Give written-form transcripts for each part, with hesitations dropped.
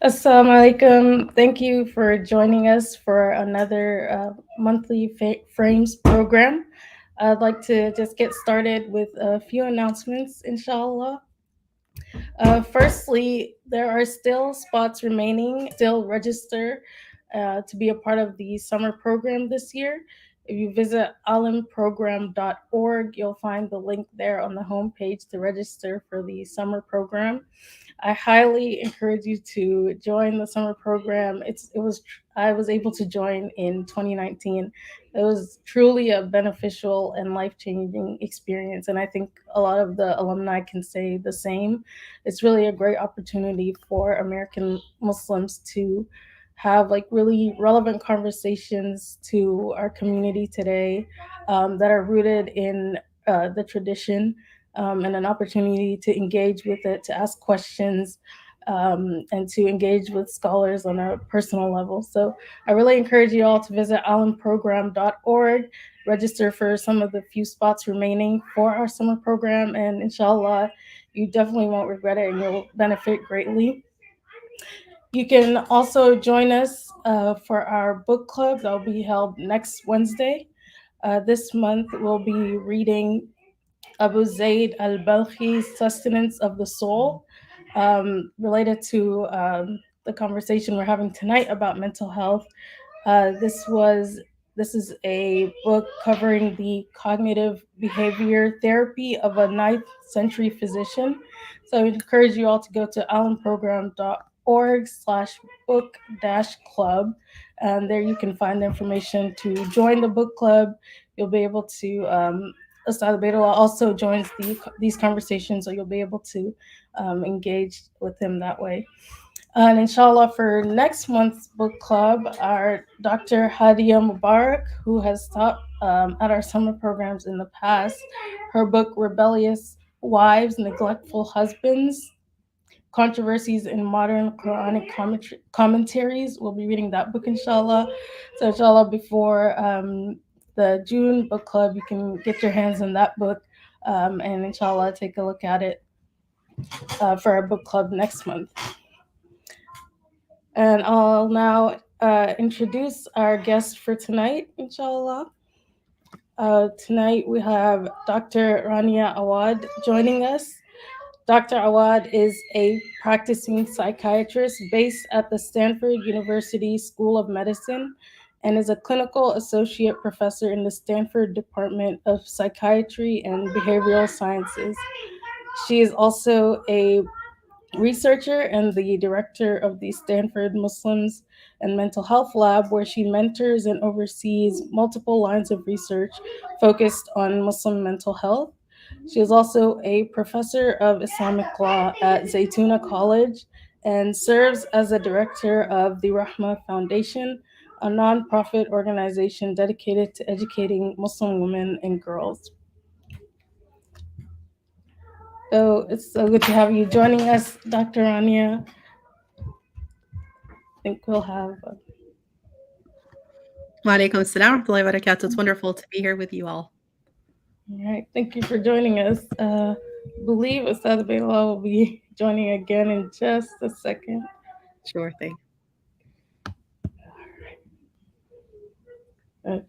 Assalamu alaikum. Thank you for joining us for another monthly Frames program. I'd like to just get started with a few announcements, inshallah. Firstly, there are still spots remaining. Still register to be a part of the summer program this year. If you visit alimprogram.org, you'll find the link there on the homepage to register for the summer program. I highly encourage you to join the summer program. I was able to join in 2019. It was truly a beneficial and life-changing experience, and I think a lot of the alumni can say the same. It's really a great opportunity for American Muslims to have like really relevant conversations to our community today, that are rooted in the tradition, and an opportunity to engage with it, to ask questions, and to engage with scholars on a personal level. So I really encourage you all to visit alimprogram.org, register for some of the few spots remaining for our summer program, and inshallah, you definitely won't regret it and you'll benefit greatly. You can also join us for our book club that will be held next Wednesday. This month, we'll be reading Abu Zayd al Balkhi's Sustenance of the Soul, related to the conversation we're having tonight about mental health. Uh, this was this is a book covering the cognitive behavior therapy of a ninth century physician. So I would encourage you all to go to alanprogram.org/book dash club. And there you can find the information to join the book club. You'll be able to Ustadh Ubaydullah also joins these conversations, so you'll be able to engage with him that way. And inshallah, for next month's book club, our Dr. Hadia Mubarak, who has taught at our summer programs in the past, her book Rebellious Wives, Neglectful Husbands, Controversies in Modern Quranic Commentaries. We'll be reading that book, inshallah. So, inshallah, before the June book club, you can get your hands on that book, and inshallah, take a look at it for our book club next month. And I'll now introduce our guest for tonight, inshallah. Tonight we have Dr. Rania Awad joining us. Dr. Awad is a practicing psychiatrist based at the Stanford University School of Medicine and is a clinical associate professor in the Stanford Department of Psychiatry and Behavioral Sciences. She is also a researcher and the director of the Stanford Muslims and Mental Health Lab, where she mentors and oversees multiple lines of research focused on Muslim mental health. She is also a professor of Islamic law at Zaytuna College and serves as the director of the Rahma Foundation, a nonprofit organization dedicated to educating Muslim women and girls. So it's so good to have you joining us, Dr. Rania. I think we'll have. Wa alaikum assalam wa rahmatullahi wa barakatuh. It's wonderful to be here with you all. All right, thank you for joining us. Believe Ustadh Ubaydullah will be joining again in just a second. Sure thing. Okay,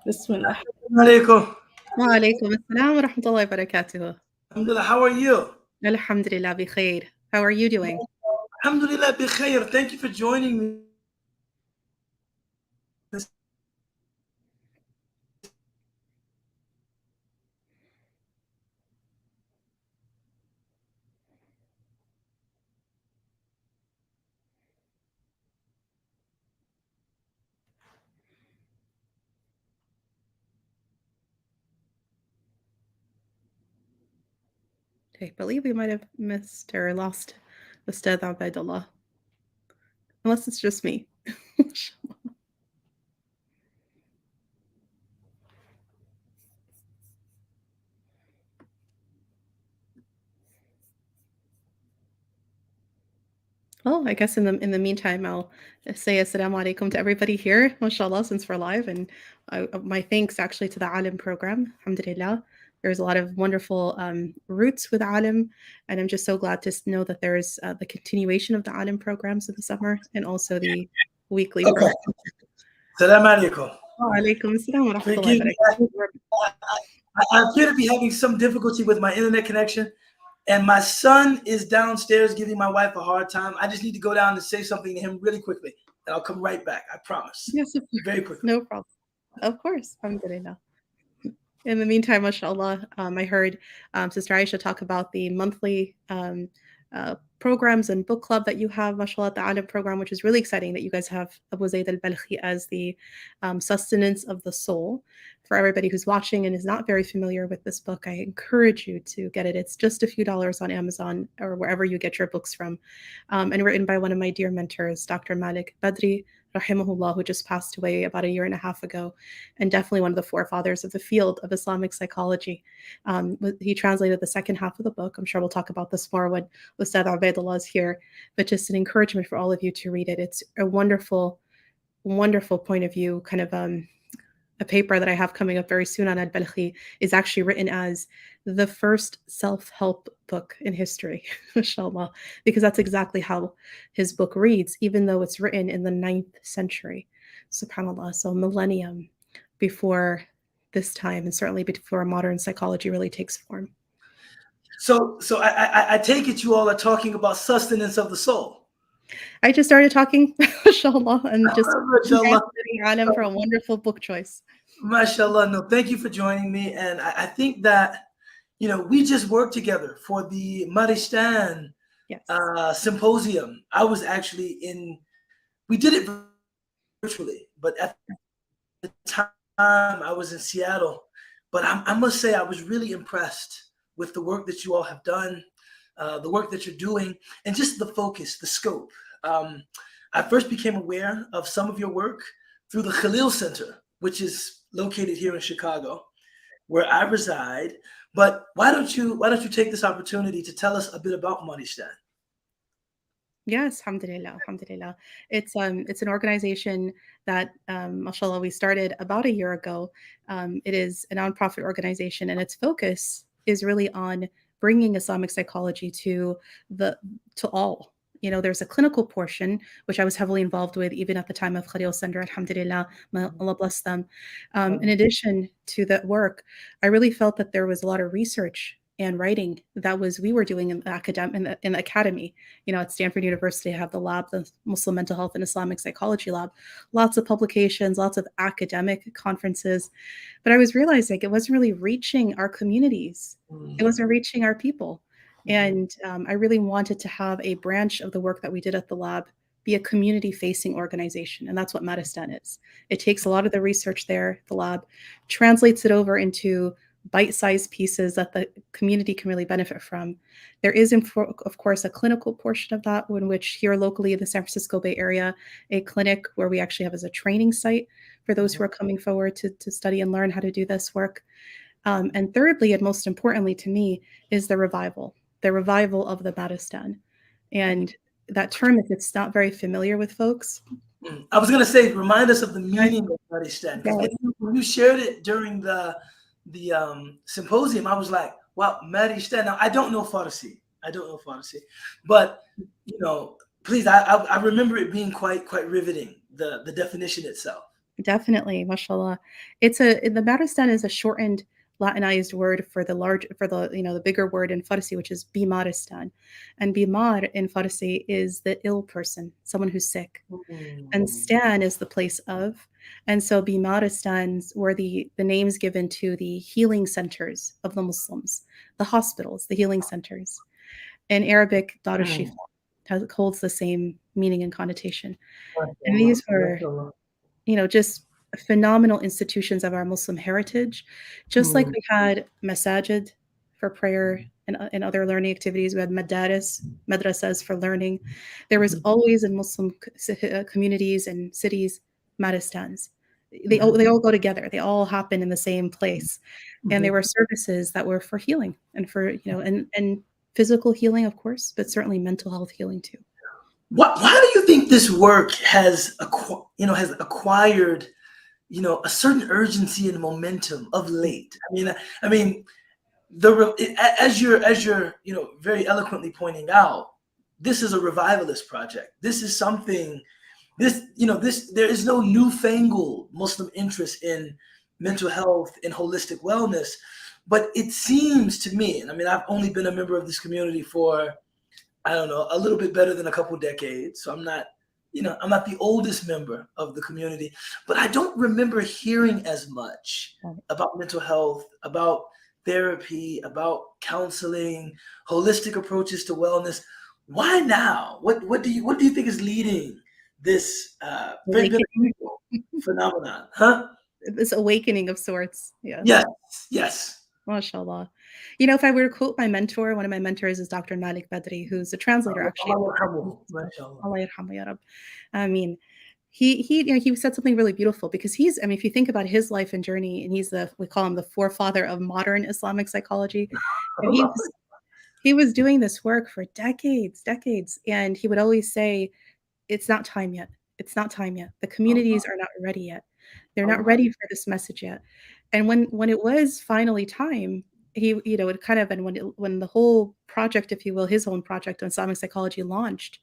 Bismillah. Alaikum. Wa alaikum assalam wa rahmatullahi wa barakatuh. Alhamdulillah, how are you? Alhamdulillah bi khair. How are you doing? Alhamdulillah bi khair. Thank you for joining me. I believe we might have missed or lost Ustadh Ubaydullah. Unless it's just me. Well, I guess in the meantime, I'll say assalamu alaikum to everybody here, mashallah, since we're live. And my thanks actually to the ALIM program, alhamdulillah, There's a lot of wonderful roots with ALIM, and I'm just so glad to know that there's the continuation of the ALIM programs in the summer and also the weekly Okay. program. Salam alaikum. Waalaikum assalam wa rahmatullahi Forgive wa me. barakatuh. I appear to be having some difficulty with my internet connection, and my son is downstairs giving my wife a hard time. I just need to go down and say something to him really quickly, and I'll come right back. I promise. Yes, of course. Very quickly. No problem. Of course. Alhamdulillah. In the meantime, mashallah, I heard Sister Aisha talk about the monthly programs and book club that you have, mashallah, the Alim program, which is really exciting that you guys have Abu Zayd al-Balkhi as the sustenance of the soul. For everybody who's watching and is not very familiar with this book, I encourage you to get it. It's just a few dollars on Amazon or wherever you get your books from, and written by one of my dear mentors, Dr. Malik Badri, rahimahullah, who just passed away about 1.5 years ago, and definitely one of the forefathers of the field of Islamic psychology. He translated the second half of the book. I'm sure we'll talk about this more when Ustadh Ubaydullah is here, but just an encouragement for all of you to read it. It's a wonderful, wonderful point of view, kind of a paper that I have coming up very soon on Al-Balkhi is actually written as the first self-help book in history, mashallah, because that's exactly how his book reads, even though it's written in the 9th century, subhanAllah, so a millennium before this time, and certainly before modern psychology really takes form. So I take it you all are talking about sustenance of the soul. I just started talking, mashallah, and just Mashallah. Alim for a wonderful book choice. Mashallah. No, thank you for joining me. And I think that, we just worked together for the Maristan Yes. symposium. I was actually we did it virtually, but at the time I was in Seattle. But I must say I was really impressed with the work that you all have done, the work that you're doing, and just the focus, the scope. I first became aware of some of your work through the Khalil Center, which is located here in Chicago, where I reside. But why don't you take this opportunity to tell us a bit about Maristan? Yes, alhamdulillah, alhamdulillah. It's an organization that, mashallah, we started about 1 year ago. It is a nonprofit organization, and its focus is really on bringing Islamic psychology to all. There's a clinical portion, which I was heavily involved with even at the time of Khalil Center, alhamdulillah, may Allah bless them. In addition to that work, I really felt that there was a lot of research and writing that we were doing in the academy. At Stanford University, I have the lab, the Muslim Mental Health and Islamic Psychology Lab, lots of publications, lots of academic conferences. But I was realizing it wasn't really reaching our communities. It wasn't reaching our people. And I really wanted to have a branch of the work that we did at the lab be a community-facing organization. And that's what Maristan is. It takes a lot of the research there, the lab, translates it over into bite-sized pieces that the community can really benefit from. There is, of course, a clinical portion of that, in which here locally in the San Francisco Bay Area, a clinic where we actually have as a training site for those who are coming forward to study and learn how to do this work. And thirdly, and most importantly to me, is the revival of the Maristan. And that term, if it's not very familiar with folks. I was going to say, remind us of the meaning of Maristan. Because when you shared it during the symposium, I was like, wow, Maristan. Now, I don't know Farsi, but please, I remember it being quite riveting, the definition itself. Definitely, mashallah. The Maristan is a shortened Latinized word for the bigger word in Farsi, which is bimaristan. And bimar in Farsi is the ill person, someone who's sick. And stan is the place of. And so bimaristans were the names given to the healing centers of the Muslims, the hospitals, the healing centers. In Arabic, Dar al-Shifa holds the same meaning and connotation. And these were, just phenomenal institutions of our Muslim heritage. Just like we had masajid for prayer and other learning activities, we had madrasas for learning. There was always in Muslim communities and cities, maristans. They all go together. They all happen in the same place. And there were services that were for healing and for, and physical healing, of course, but certainly mental health healing too. Why do you think this work has acquired a certain urgency and momentum of late? I mean, as you're very eloquently pointing out, this is a revivalist project. This is something. This there is no newfangled Muslim interest in mental health and holistic wellness, but it seems to me, and I mean, I've only been a member of this community for, I don't know, a little bit better than a couple decades. So I'm not the oldest member of the community, but I don't remember hearing as much about mental health, about therapy, about counseling, holistic approaches to wellness. Why now? What do you think is leading this very Awakening. beneficial phenomenon? Huh? This awakening of sorts. Yes. Yes, yes. MashaAllah. If I were to quote my mentor, one of my mentors is Dr. Malik Badri, who's a translator actually. Allah yarhamu ya Rab. I mean, he said something really beautiful because if you think about his life and journey, and we call him the forefather of modern Islamic psychology. And he was doing this work for decades, and he would always say, it's not time yet. It's not time yet. The communities are not ready yet. They're not ready for this message yet. And when it was finally time, it kind of, and when the whole project, if you will, his own project on Islamic psychology launched,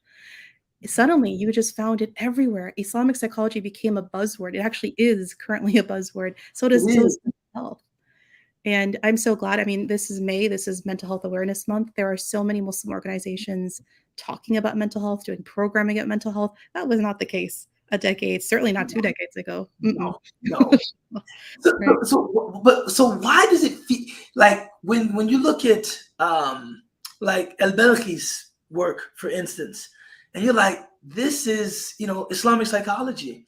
suddenly you just found it everywhere. Islamic psychology became a buzzword. It actually is currently a buzzword. So does mental health. And I'm so glad. I mean, this is May. This is Mental Health Awareness Month. There are so many Muslim organizations talking about mental health, doing programming at mental health. That was not the case a decade, certainly not 2 decades ago. No. So why does it feel like when you look at like al-Balkhi's work, for instance, and you're like, this is Islamic psychology,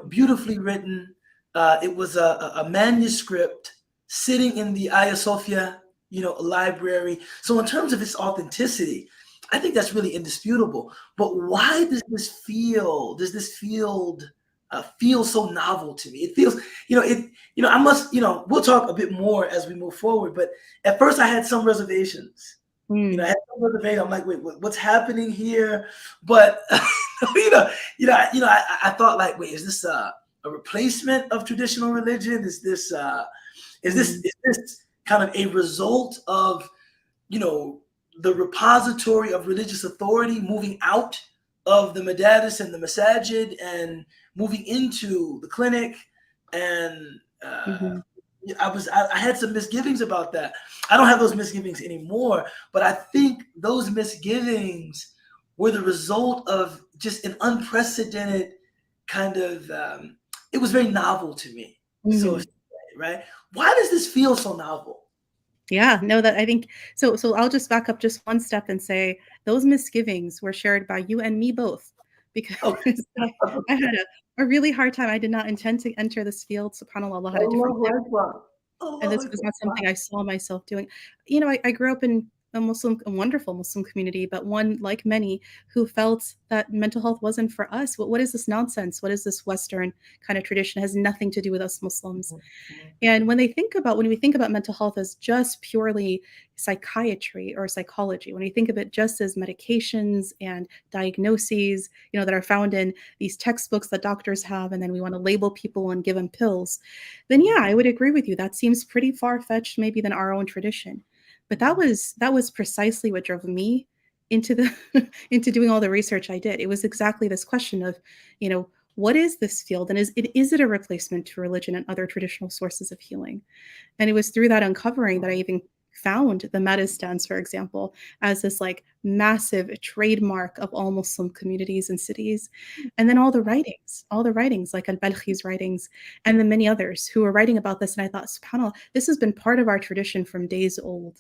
beautifully written. It was a manuscript sitting in the Hagia Sophia, library. So in terms of its authenticity, I think that's really indisputable. But why does this field feel so novel to me? It feels, I must, we'll talk a bit more as we move forward. But at first, I had some reservations. I had some reservations. I'm like, wait, what's happening here? But I thought, like, wait, is this a replacement of traditional religion? Is this kind of a result of the repository of religious authority moving out of the madaris and the masajid and moving into the clinic? And I had some misgivings about that. I don't have those misgivings anymore, but I think those misgivings were the result of just an unprecedented kind of, it was very novel to me. So, right? Why does this feel so novel? Yeah, no, that I think so. So I'll just back up just one step and say those misgivings were shared by you and me both, because I had a really hard time. I did not intend to enter this field. SubhanAllah, Allah had a different plan. And this was not something I saw myself doing. I grew up in a wonderful Muslim community, but one, like many, who felt that mental health wasn't for us. What is this nonsense? What is this Western kind of tradition? It has nothing to do with us Muslims. And when we think about mental health as just purely psychiatry or psychology, when we think of it just as medications and diagnoses, that are found in these textbooks that doctors have, and then we want to label people and give them pills, then yeah, I would agree with you. That seems pretty far-fetched, maybe, than our own tradition. But that was precisely what drove me into into doing all the research I did. It was exactly this question of, what is this field, and is it a replacement to religion and other traditional sources of healing? And it was through that uncovering that I even found the Madistans, for example, as this like massive trademark of all Muslim communities and cities. And then all the writings like al-Balkhi's writings, and the many others who were writing about this. And I thought, subhanAllah, this has been part of our tradition from days old.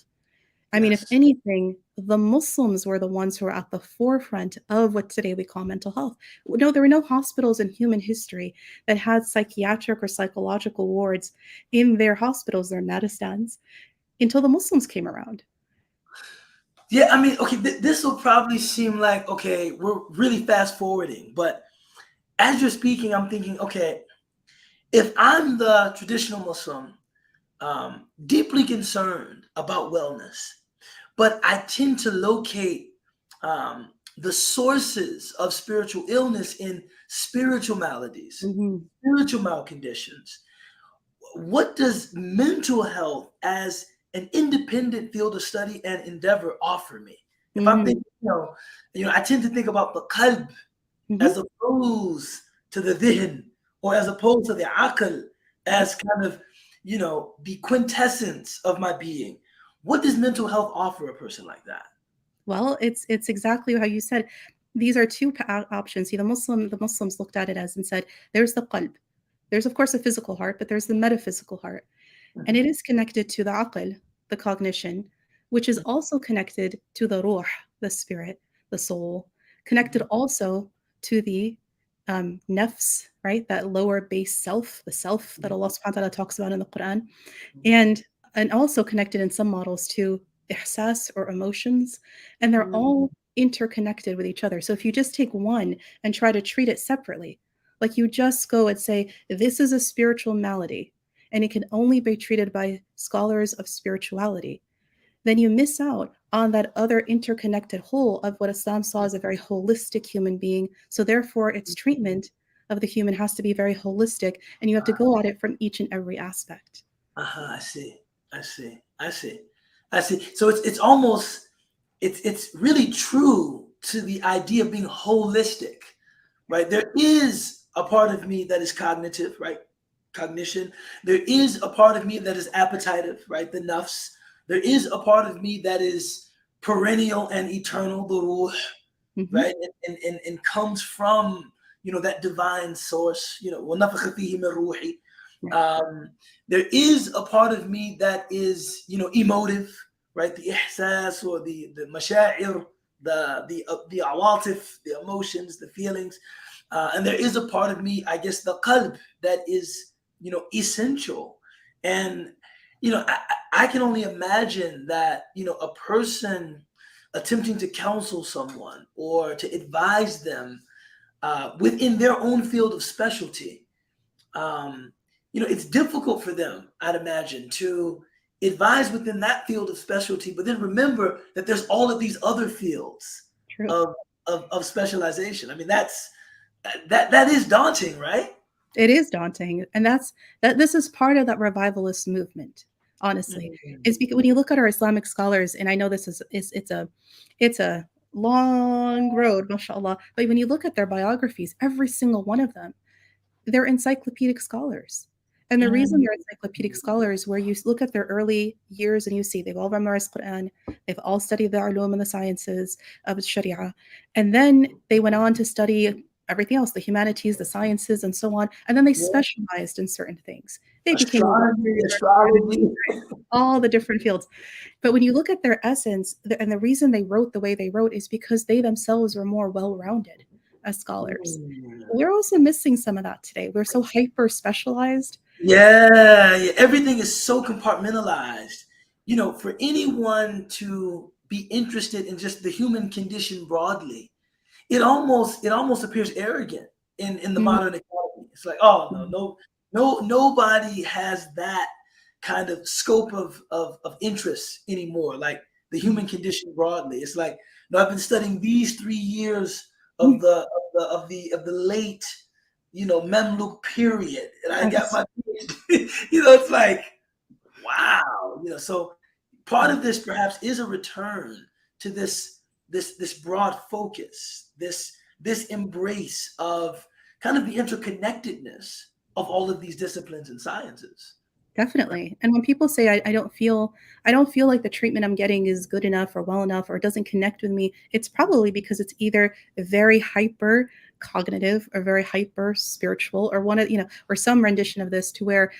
I mean, if anything, the Muslims were the ones who were at the forefront of what today we call mental health. No, there were no hospitals in human history that had psychiatric or psychological wards in their hospitals, their Madistans, until the Muslims came around. Yeah, I mean, okay, this will probably seem like, okay, we're really fast forwarding, but as you're speaking, I'm thinking, okay, if I'm the traditional Muslim, deeply concerned about wellness, but I tend to locate the sources of spiritual illness in spiritual maladies, spiritual malconditions. What does mental health as an independent field of study and endeavor offer me? If I'm thinking, I tend to think about the qalb as opposed to the dhihn, or as opposed to the aql, as kind of, the quintessence of my being. What does mental health offer a person like that? Well, it's exactly how you said. These are two options. See, the Muslims looked at it as and said, there's the qalb. There's of course a physical heart, but there's the metaphysical heart. And it is connected to the aql, the cognition, which is also connected to the ruh, the spirit, the soul, connected also to the nafs, right? That lower base self, the self that Allah subhanahu wa ta'ala talks about in the Quran. And also connected in some models to ihsas or emotions. And they're all interconnected with each other. So if you just take one and try to treat it separately, like you just go and say, this is a spiritual malady, and it can only be treated by scholars of spirituality, then you miss out on that other interconnected whole of what Islam saw as a very holistic human being. So therefore, its treatment of the human has to be very holistic, and you have to go at it from each and every aspect. I see. So it's almost, it's really true to the idea of being holistic, right? There is a part of me that is cognitive, right? Cognition. There is a part of me that is appetitive, right? The nafs. There is a part of me that is perennial and eternal, the ruh, right? And comes from, that divine source, وَنَفَخَ فِيهِ مِن رُوحِي. There is a part of me that is, emotive, right? The ihsas, or the masha'ir, the awatif, the emotions, the feelings. And there is a part of me, I guess, the qalb, that is, essential. And, I can only imagine that, a person attempting to counsel someone or to advise them within their own field of specialty, it's difficult for them, I'd imagine, to advise within that field of specialty, but then remember that there's all of these other fields of specialization. I mean, that is daunting, right? It is daunting. And this is part of that revivalist movement, honestly. Is because when you look at our Islamic scholars, and I know this is it's a long road, mashallah, but when you look at their biographies, every single one of them, they're encyclopedic scholars. And the reason they're encyclopedic scholars, where you look at their early years and you see they've all memorized Quran, they've all studied the ulum and the sciences of Sharia, and then they went on to study everything else, the humanities, the sciences, and so on. And then they specialized in certain things. They became astrology, all the different fields. But when you look at their essence, and the reason they wrote the way they wrote is because they themselves were more well-rounded as scholars. We're also missing some of that today. We're so hyper specialized. Yeah, everything is so compartmentalized. For anyone to be interested in just the human condition broadly, it almost appears arrogant in the modern economy. It's like, oh no, nobody has that kind of scope of interest anymore, like the human condition broadly. It's like, no, I've been studying these 3 years of the late, Memluk period, and I got my PhD. It's like, wow. So part of this perhaps is a return to this broad focus, this embrace of kind of the interconnectedness of all of these disciplines and sciences. Definitely. And when people say I don't feel like the treatment I'm getting is good enough or well enough or doesn't connect with me, it's probably because it's either very hyper cognitive or very hyper spiritual, or or some rendition of this, to where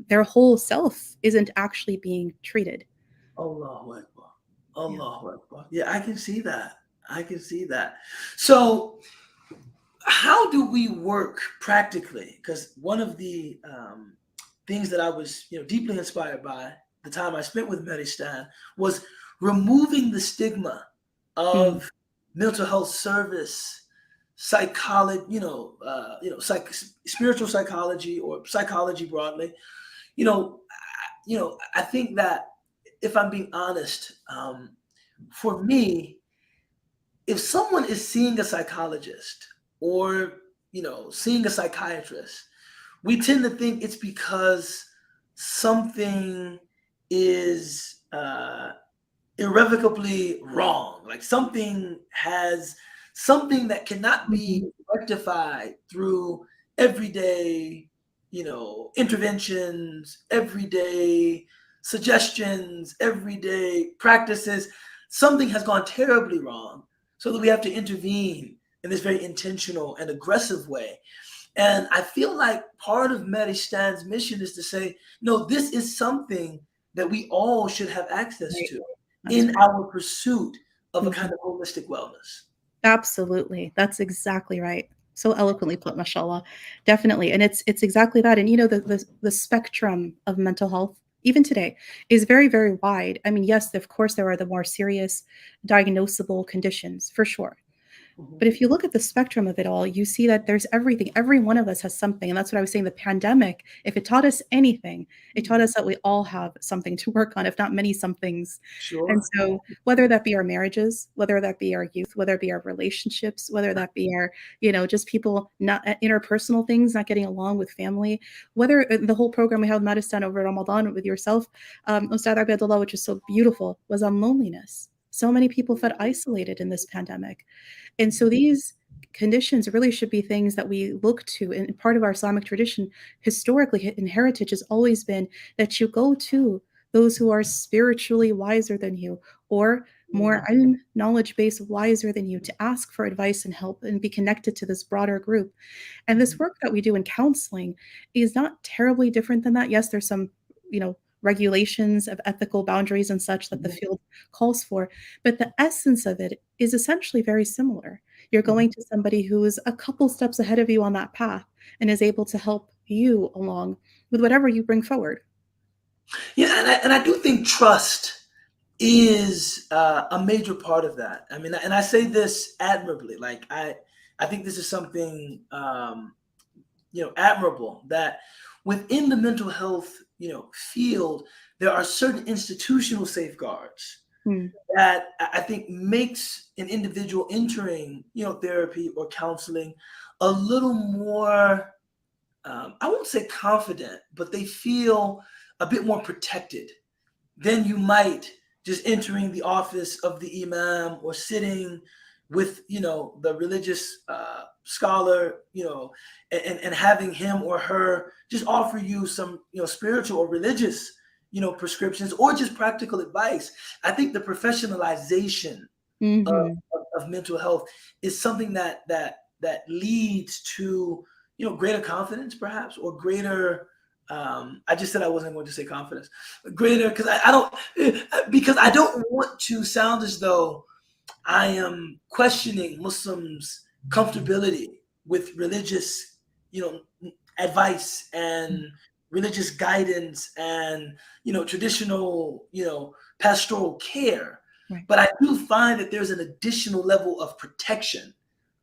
their whole self isn't actually being treated. Allahu Akbar. Allahu Akbar. Yeah, I can see that. So how do we work practically? Because one of the things that I was, deeply inspired by the time I spent with Meristan was removing the stigma of mental health service, psychology, spiritual psychology, or psychology broadly. I think that, if I'm being honest, for me, if someone is seeing a psychologist or seeing a psychiatrist, we tend to think it's because something is irrevocably wrong. Like something that cannot be rectified through everyday, interventions, everyday suggestions, everyday practices. Something has gone terribly wrong, so that we have to intervene in this very intentional and aggressive way. And I feel like part of Medistan's mission is to say, no, this is something that we all should have access Right. to That's in right. our pursuit of a Mhm. kind of holistic wellness. Absolutely. That's exactly right. So eloquently put, mashallah. Definitely. And it's exactly that. And the spectrum of mental health, even today, is very, very wide. I mean, yes, of course there are the more serious diagnosable conditions for sure. Mhm. But if you look at the spectrum of it all, you see that there's everything. Every one of us has something. And that's what I was saying. The pandemic, if it taught us anything, it taught us that we all have something to work on, if not many somethings. And Sure. so, whether that be our marriages, whether that be our youth, whether it be our relationships, whether that be our, just people not interpersonal things, not getting along with family, whether the whole program we had Madistan over Ramadan with yourself, Ustadh Ubaydullah, which is so beautiful, was on loneliness. So many people felt isolated in this pandemic. And so these conditions really should be things that we look to. And part of our Islamic tradition, historically in heritage, has always been that you go to those who are spiritually wiser than you, or more knowledge base wiser than you, to ask for advice and help and be connected to this broader group. And this work that we do in counseling is not terribly different than that. Yes, there's some, regulations of ethical boundaries and such that the field calls for, but the essence of it is essentially very similar. You're going to somebody who is a couple steps ahead of you on that path and is able to help you along with whatever you bring forward. Yeah, and I do think trust is a major part of that. I mean, and I say this admirably. Like I think this is something admirable, that within the mental health field, there are certain institutional safeguards Hmm. that I think makes an individual entering therapy or counseling a little more, I won't say confident, but they feel a bit more protected than you might just entering the office of the imam or sitting with the religious scholar, and having him or her just offer you some spiritual or religious prescriptions, or just practical advice. I think the professionalization of, Hmm. of mental health is something that leads to greater confidence, perhaps, or greater, I just said I wasn't going to say confidence, greater, because I don't want to sound as though I am questioning Muslims' comfortability with religious, advice and religious guidance and traditional, pastoral care. Right. But I do find that there's an additional level of protection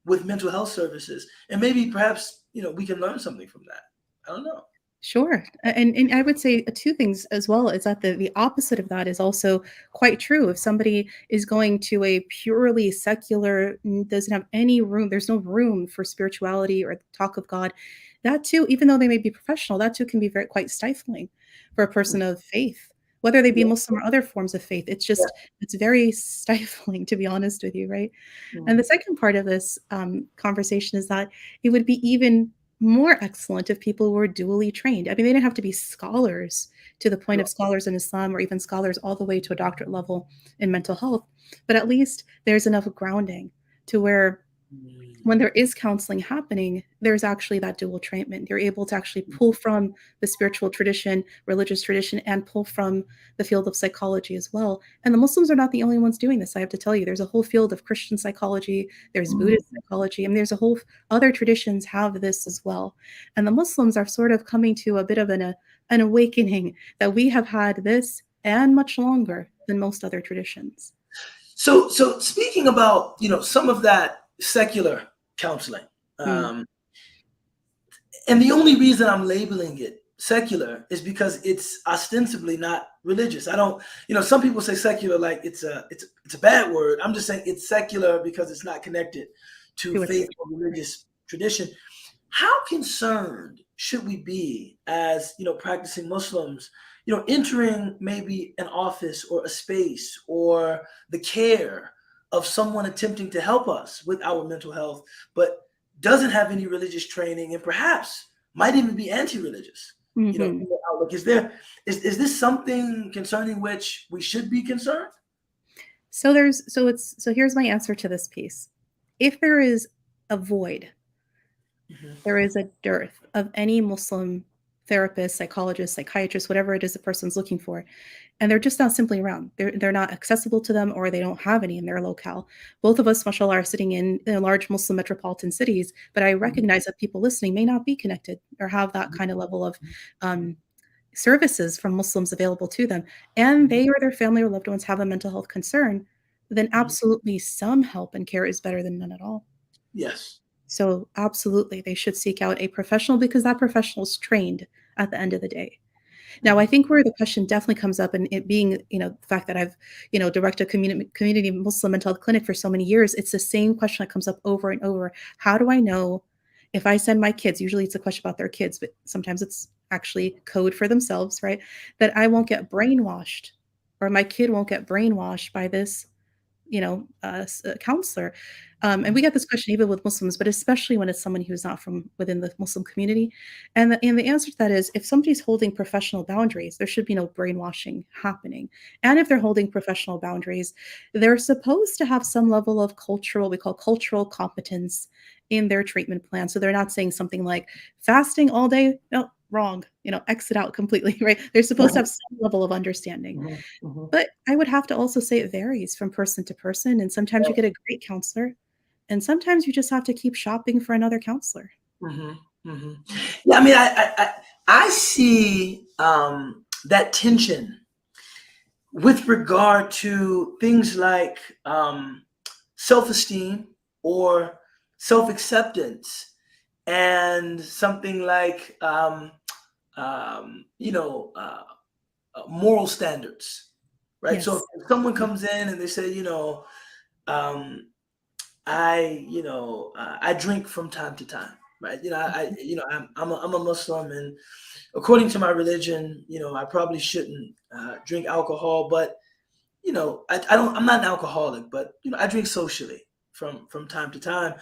with mental health services, and maybe perhaps we can learn something from that. I don't know. Sure. And I would say two things as well, is that the opposite of that is also quite true. If somebody is going to a purely secular, doesn't have any room, there's no room for spirituality or talk of God, that too, even though they may be professional, that too can be very quite stifling for a person of faith, whether they be Yeah. Muslim or other forms of faith. It's very stifling, to be honest with you, right? And the Mhm. second part of this conversation is that it would be even more excellent if people were dually trained. I mean, they didn't have to be scholars to the point of scholars in Islam, or even scholars all the way to a doctorate level in mental health, but at least there's enough grounding to where when there is counseling happening, there's actually that dual treatment. You're able to actually pull from the spiritual tradition, religious tradition, and pull from the field of psychology as well. And the Muslims are not the only ones doing this. I have to tell you, there's a whole field of Christian psychology, there's Buddhist psychology, and there's a whole other traditions have this as well. And the Muslims are sort of coming to a bit of an awakening that we have had this and much longer than most other traditions. So speaking about some of that secular counseling, Mm. and the only reason I'm labeling it secular is because it's ostensibly not religious. I don't, some people say secular like it's a bad word. I'm just saying it's secular because it's not connected to To a faith tradition, or right. religious tradition. how concerned should we be as, practicing Muslims, entering maybe an office or a space or the care of someone attempting to help us with our mental health, but doesn't have any religious training and perhaps might even be anti-religious, Mm-hmm. in their outlook. Is this something concerning which we should be concerned? So here's my answer to this piece. If there is a void, there is a dearth of any Muslim therapist, psychologist, psychiatrist, whatever it is the person's looking for, and they're just not simply around. They're not accessible to them, or they don't have any in their locale. Both of us, mashallah, are sitting in large Muslim metropolitan cities, but I recognize that people listening may not be connected or have that kind of level of services from Muslims available to them, and they or their family or loved ones have a mental health concern, then absolutely some help and care is better than none at all. Yes. So absolutely, they should seek out a professional because that professional is trained at the end of the day. Now, I think where the question definitely comes up, and it being, the fact that I've, directed a community Muslim mental health clinic for so many years, it's the same question that comes up over and over. How do I know if I send my kids, usually it's a question about their kids, but sometimes it's actually code for themselves, right? That I won't get brainwashed or my kid won't get brainwashed by this counselor. And we get this question even with Muslims, but especially when it's someone who's not from within the Muslim community. And the answer to that is if somebody's holding professional boundaries, there should be no brainwashing happening. And if they're holding professional boundaries, they're supposed to have some level of we call cultural competence in their treatment plan. So they're not saying something like fasting all day. No, wrong. Exit out completely, right? They're supposed to have some level of understanding. But I would have to also say it varies from person to person. And sometimes you get a great counselor, and sometimes you just have to keep shopping for another counselor. Yeah, I mean, I see that tension with regard to things like self-esteem or self-acceptance, and something like moral standards, right? Yes. So if someone comes in and they say, um, I drink from time to time, right? I'm a Muslim, and according to my religion, I probably shouldn't drink alcohol, but I'm not an alcoholic, but I drink socially from time to time.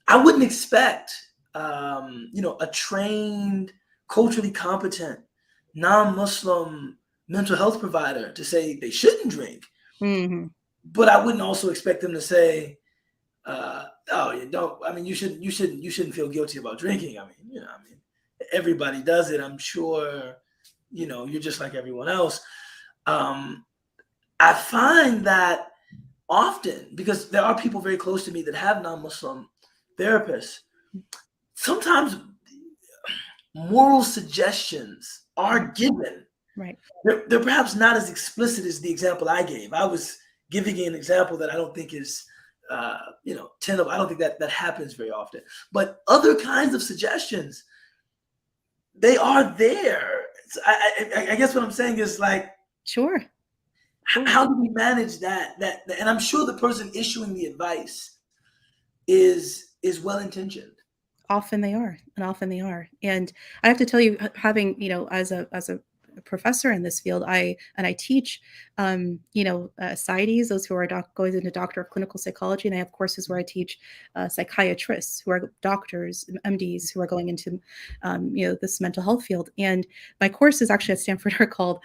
I wouldn't expect a trained, culturally competent, non-Muslim mental health provider to say they shouldn't drink, but I wouldn't also expect them to say, "Oh, you don't." I mean, you shouldn't feel guilty about drinking. I mean, everybody does it. I'm sure, you're just like everyone else. I find that often, because there are people very close to me that have non-Muslim therapists, sometimes moral suggestions are given. Right. They're perhaps not as explicit as the example I gave. I was giving an example that I don't think is, tenable. I don't think that happens very often. But other kinds of suggestions, they are there. So I guess what I'm saying is like, Sure. how do we manage that? And I'm sure the person issuing the advice is well intentioned. Often they are, and I have to tell you, having as a professor in this field, I teach PsyDs, those who are going into Doctor of Clinical Psychology, and I have courses where I teach psychiatrists who are doctors, MDs who are going into this mental health field. And my courses actually at Stanford are called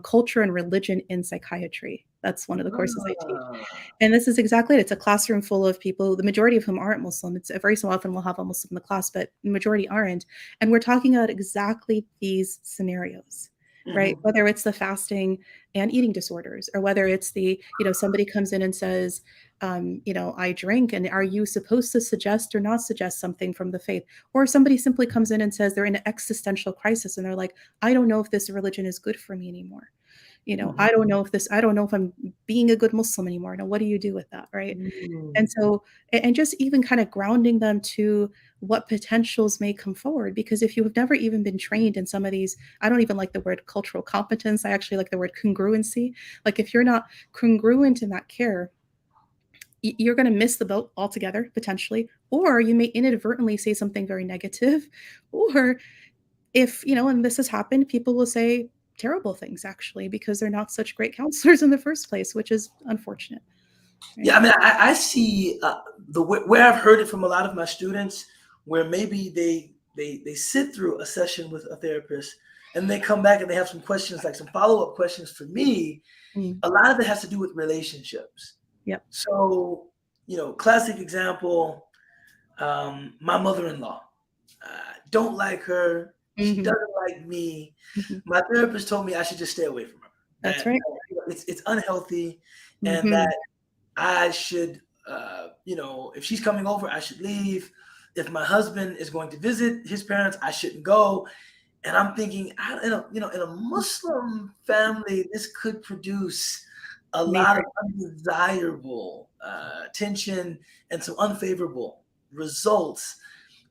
Culture and Religion in Psychiatry. That's one of the courses I teach. And this is exactly it. It's a classroom full of people, the majority of whom aren't Muslim. It's very so often we'll have a Muslim in the class, but the majority aren't. And we're talking about exactly these scenarios, right? Whether it's the fasting and eating disorders, or whether it's the, somebody comes in and says, I drink, and are you supposed to suggest or not suggest something from the faith? Or somebody simply comes in and says they're in an existential crisis and they're like, I don't know if this religion is good for me anymore. I don't know if I'm being a good Muslim anymore. Now, what do you do with that, right? And so, and just even kind of grounding them to what potentials may come forward, because if you have never even been trained in some of these, I don't even like the word cultural competence. I actually like the word congruency. Like if you're not congruent in that care, you're going to miss the boat altogether, potentially, or you may inadvertently say something very negative, or if, and this has happened, people will say terrible things actually because they're not such great counselors in the first place, which is unfortunate. Right? Yeah, I mean, I see where I've heard it from a lot of my students, where maybe they sit through a session with a therapist and they come back and they have some questions, like some follow-up questions for me. A lot of it has to do with relationships. Yep. So, classic example, my mother-in-law. Don't like her. She doesn't like me. My therapist told me I should just stay away from her. That's right. It's unhealthy, and that I should, if she's coming over, I should leave. If my husband is going to visit his parents, I shouldn't go. And I'm thinking, in a Muslim family, this could produce a lot of undesirable tension and some unfavorable results.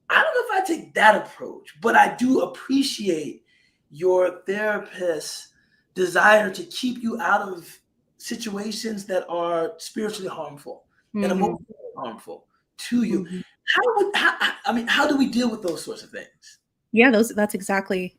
I don't know if I take that approach, but I do appreciate your therapist's desire to keep you out of situations that are spiritually harmful and emotionally harmful to you. How do we deal with those sorts of things? Yeah, that's exactly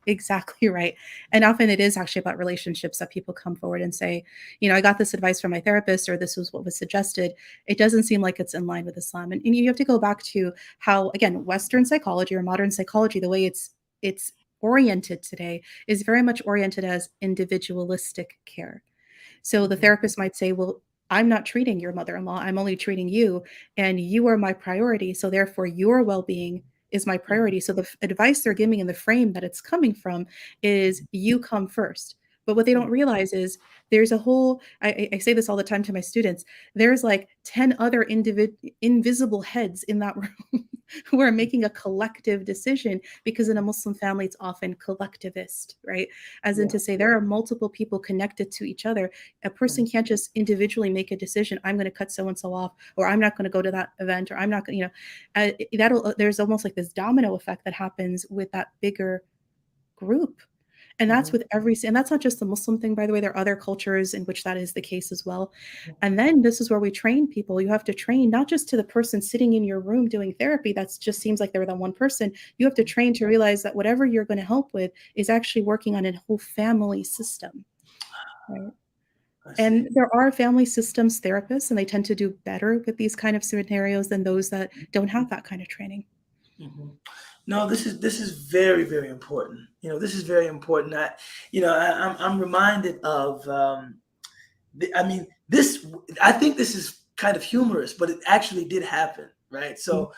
right. And often it is actually about relationships that people come forward and say, I got this advice from my therapist, or this was what was suggested. It doesn't seem like it's in line with Islam. And you have to go back to how, again, Western psychology or modern psychology, the way it's oriented today is very much oriented as individualistic care. So the therapist might say, well, I'm not treating your mother-in-law. I'm only treating you, and you are my priority. So therefore your well-being is my priority. So the advice they're giving in the frame that it's coming from is you come first. But what they don't realize is there's a whole, I say this all the time to my students, there's like 10 other invisible heads in that room who are making a collective decision, because in a Muslim family, it's often collectivist, right? As in to say there are multiple people connected to each other. A person can't just individually make a decision, I'm going to cut so-and-so off, or I'm not going to go to that event, or I'm not going to, there's almost like this domino effect that happens with that bigger group. And that's with and that's not just the Muslim thing, by the way. There are other cultures in which that is the case as well. And then this is where we train people. You have to train not just to the person sitting in your room doing therapy. That just seems like they're the one person. You have to train to realize that whatever you're going to help with is actually working on a whole family system. Right? And there are family systems therapists, and they tend to do better with these kind of scenarios than those that don't have that kind of training. No, this is very, very important. This is very important. I'm reminded of. I think this is kind of humorous, but it actually did happen, right? So,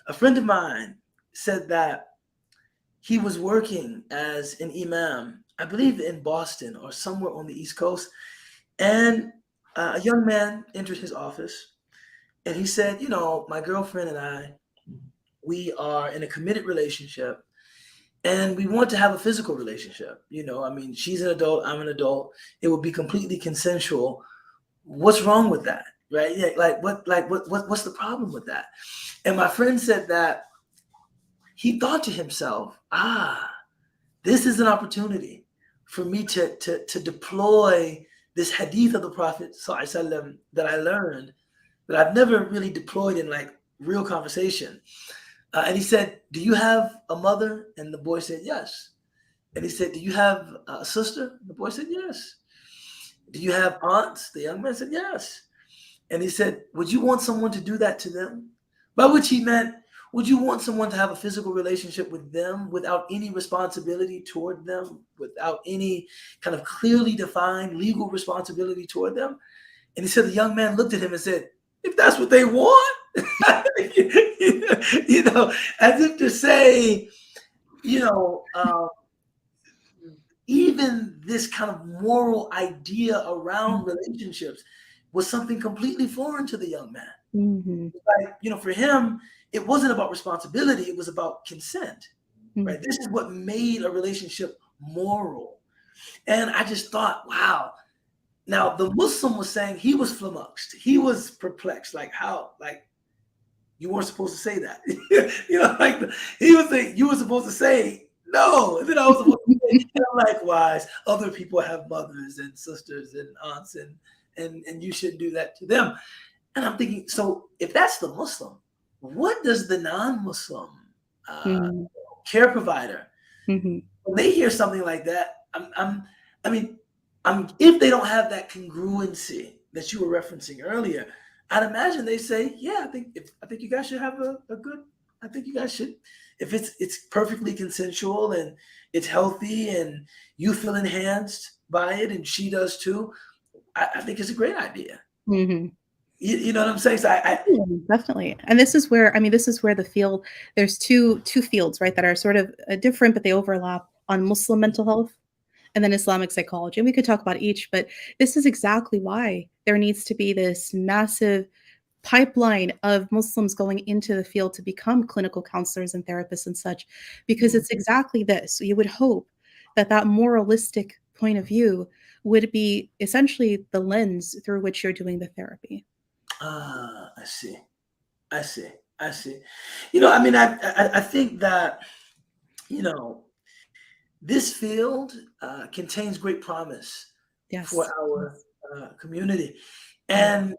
a friend of mine said that he was working as an imam, I believe in Boston or somewhere on the East Coast, and a young man entered his office, and he said, my girlfriend and I, we are in a committed relationship, and we want to have a physical relationship. She's an adult, I'm an adult. It would be completely consensual. What's wrong with that? Right? Yeah, what's the problem with that? And my friend said that he thought to himself, this is an opportunity for me to deploy this hadith of the Prophet ﷺ that I learned, that I've never really deployed in real conversation. And he said, do you have a mother? And the boy said, yes. And he said, do you have a sister? The boy said, yes. Do you have aunts? The young man said, yes. And he said, would you want someone to do that to them? By which he meant, would you want someone to have a physical relationship with them without any responsibility toward them, without any kind of clearly defined legal responsibility toward them? And he said, the young man looked at him and said, if that's what they want, as if to say, even this kind of moral idea around relationships was something completely foreign to the young man. For him, it wasn't about responsibility, it was about consent, right? This is what made a relationship moral. And I just thought, wow. Now, the Muslim was saying he was flummoxed. He was perplexed. How? You weren't supposed to say that. He was saying, you were supposed to say no. And then I was supposed to say, likewise, other people have mothers and sisters and aunts, and you shouldn't do that to them. And I'm thinking, so if that's the Muslim, what does the non-Muslim care provider, Mm-hmm. when they hear something like that, I mean, if they don't have that congruency that you were referencing earlier, I'd imagine they say, yeah, I think you guys should have a good. I think you guys should, if it's perfectly consensual and it's healthy and you feel enhanced by it and she does too. I think it's a great idea. Mm-hmm. You know what I'm saying? So Definitely. And this is where, the field, there's two fields, right, that are sort of different, but they overlap on Muslim mental health and then Islamic psychology. And we could talk about each, but this is exactly why there needs to be this massive pipeline of Muslims going into the field to become clinical counselors and therapists and such, because it's exactly this. So you would hope that that moralistic point of view would be essentially the lens through which you're doing the therapy. I see. You know, I mean, I think that, you know, this field contains great promise Yes. for our community. And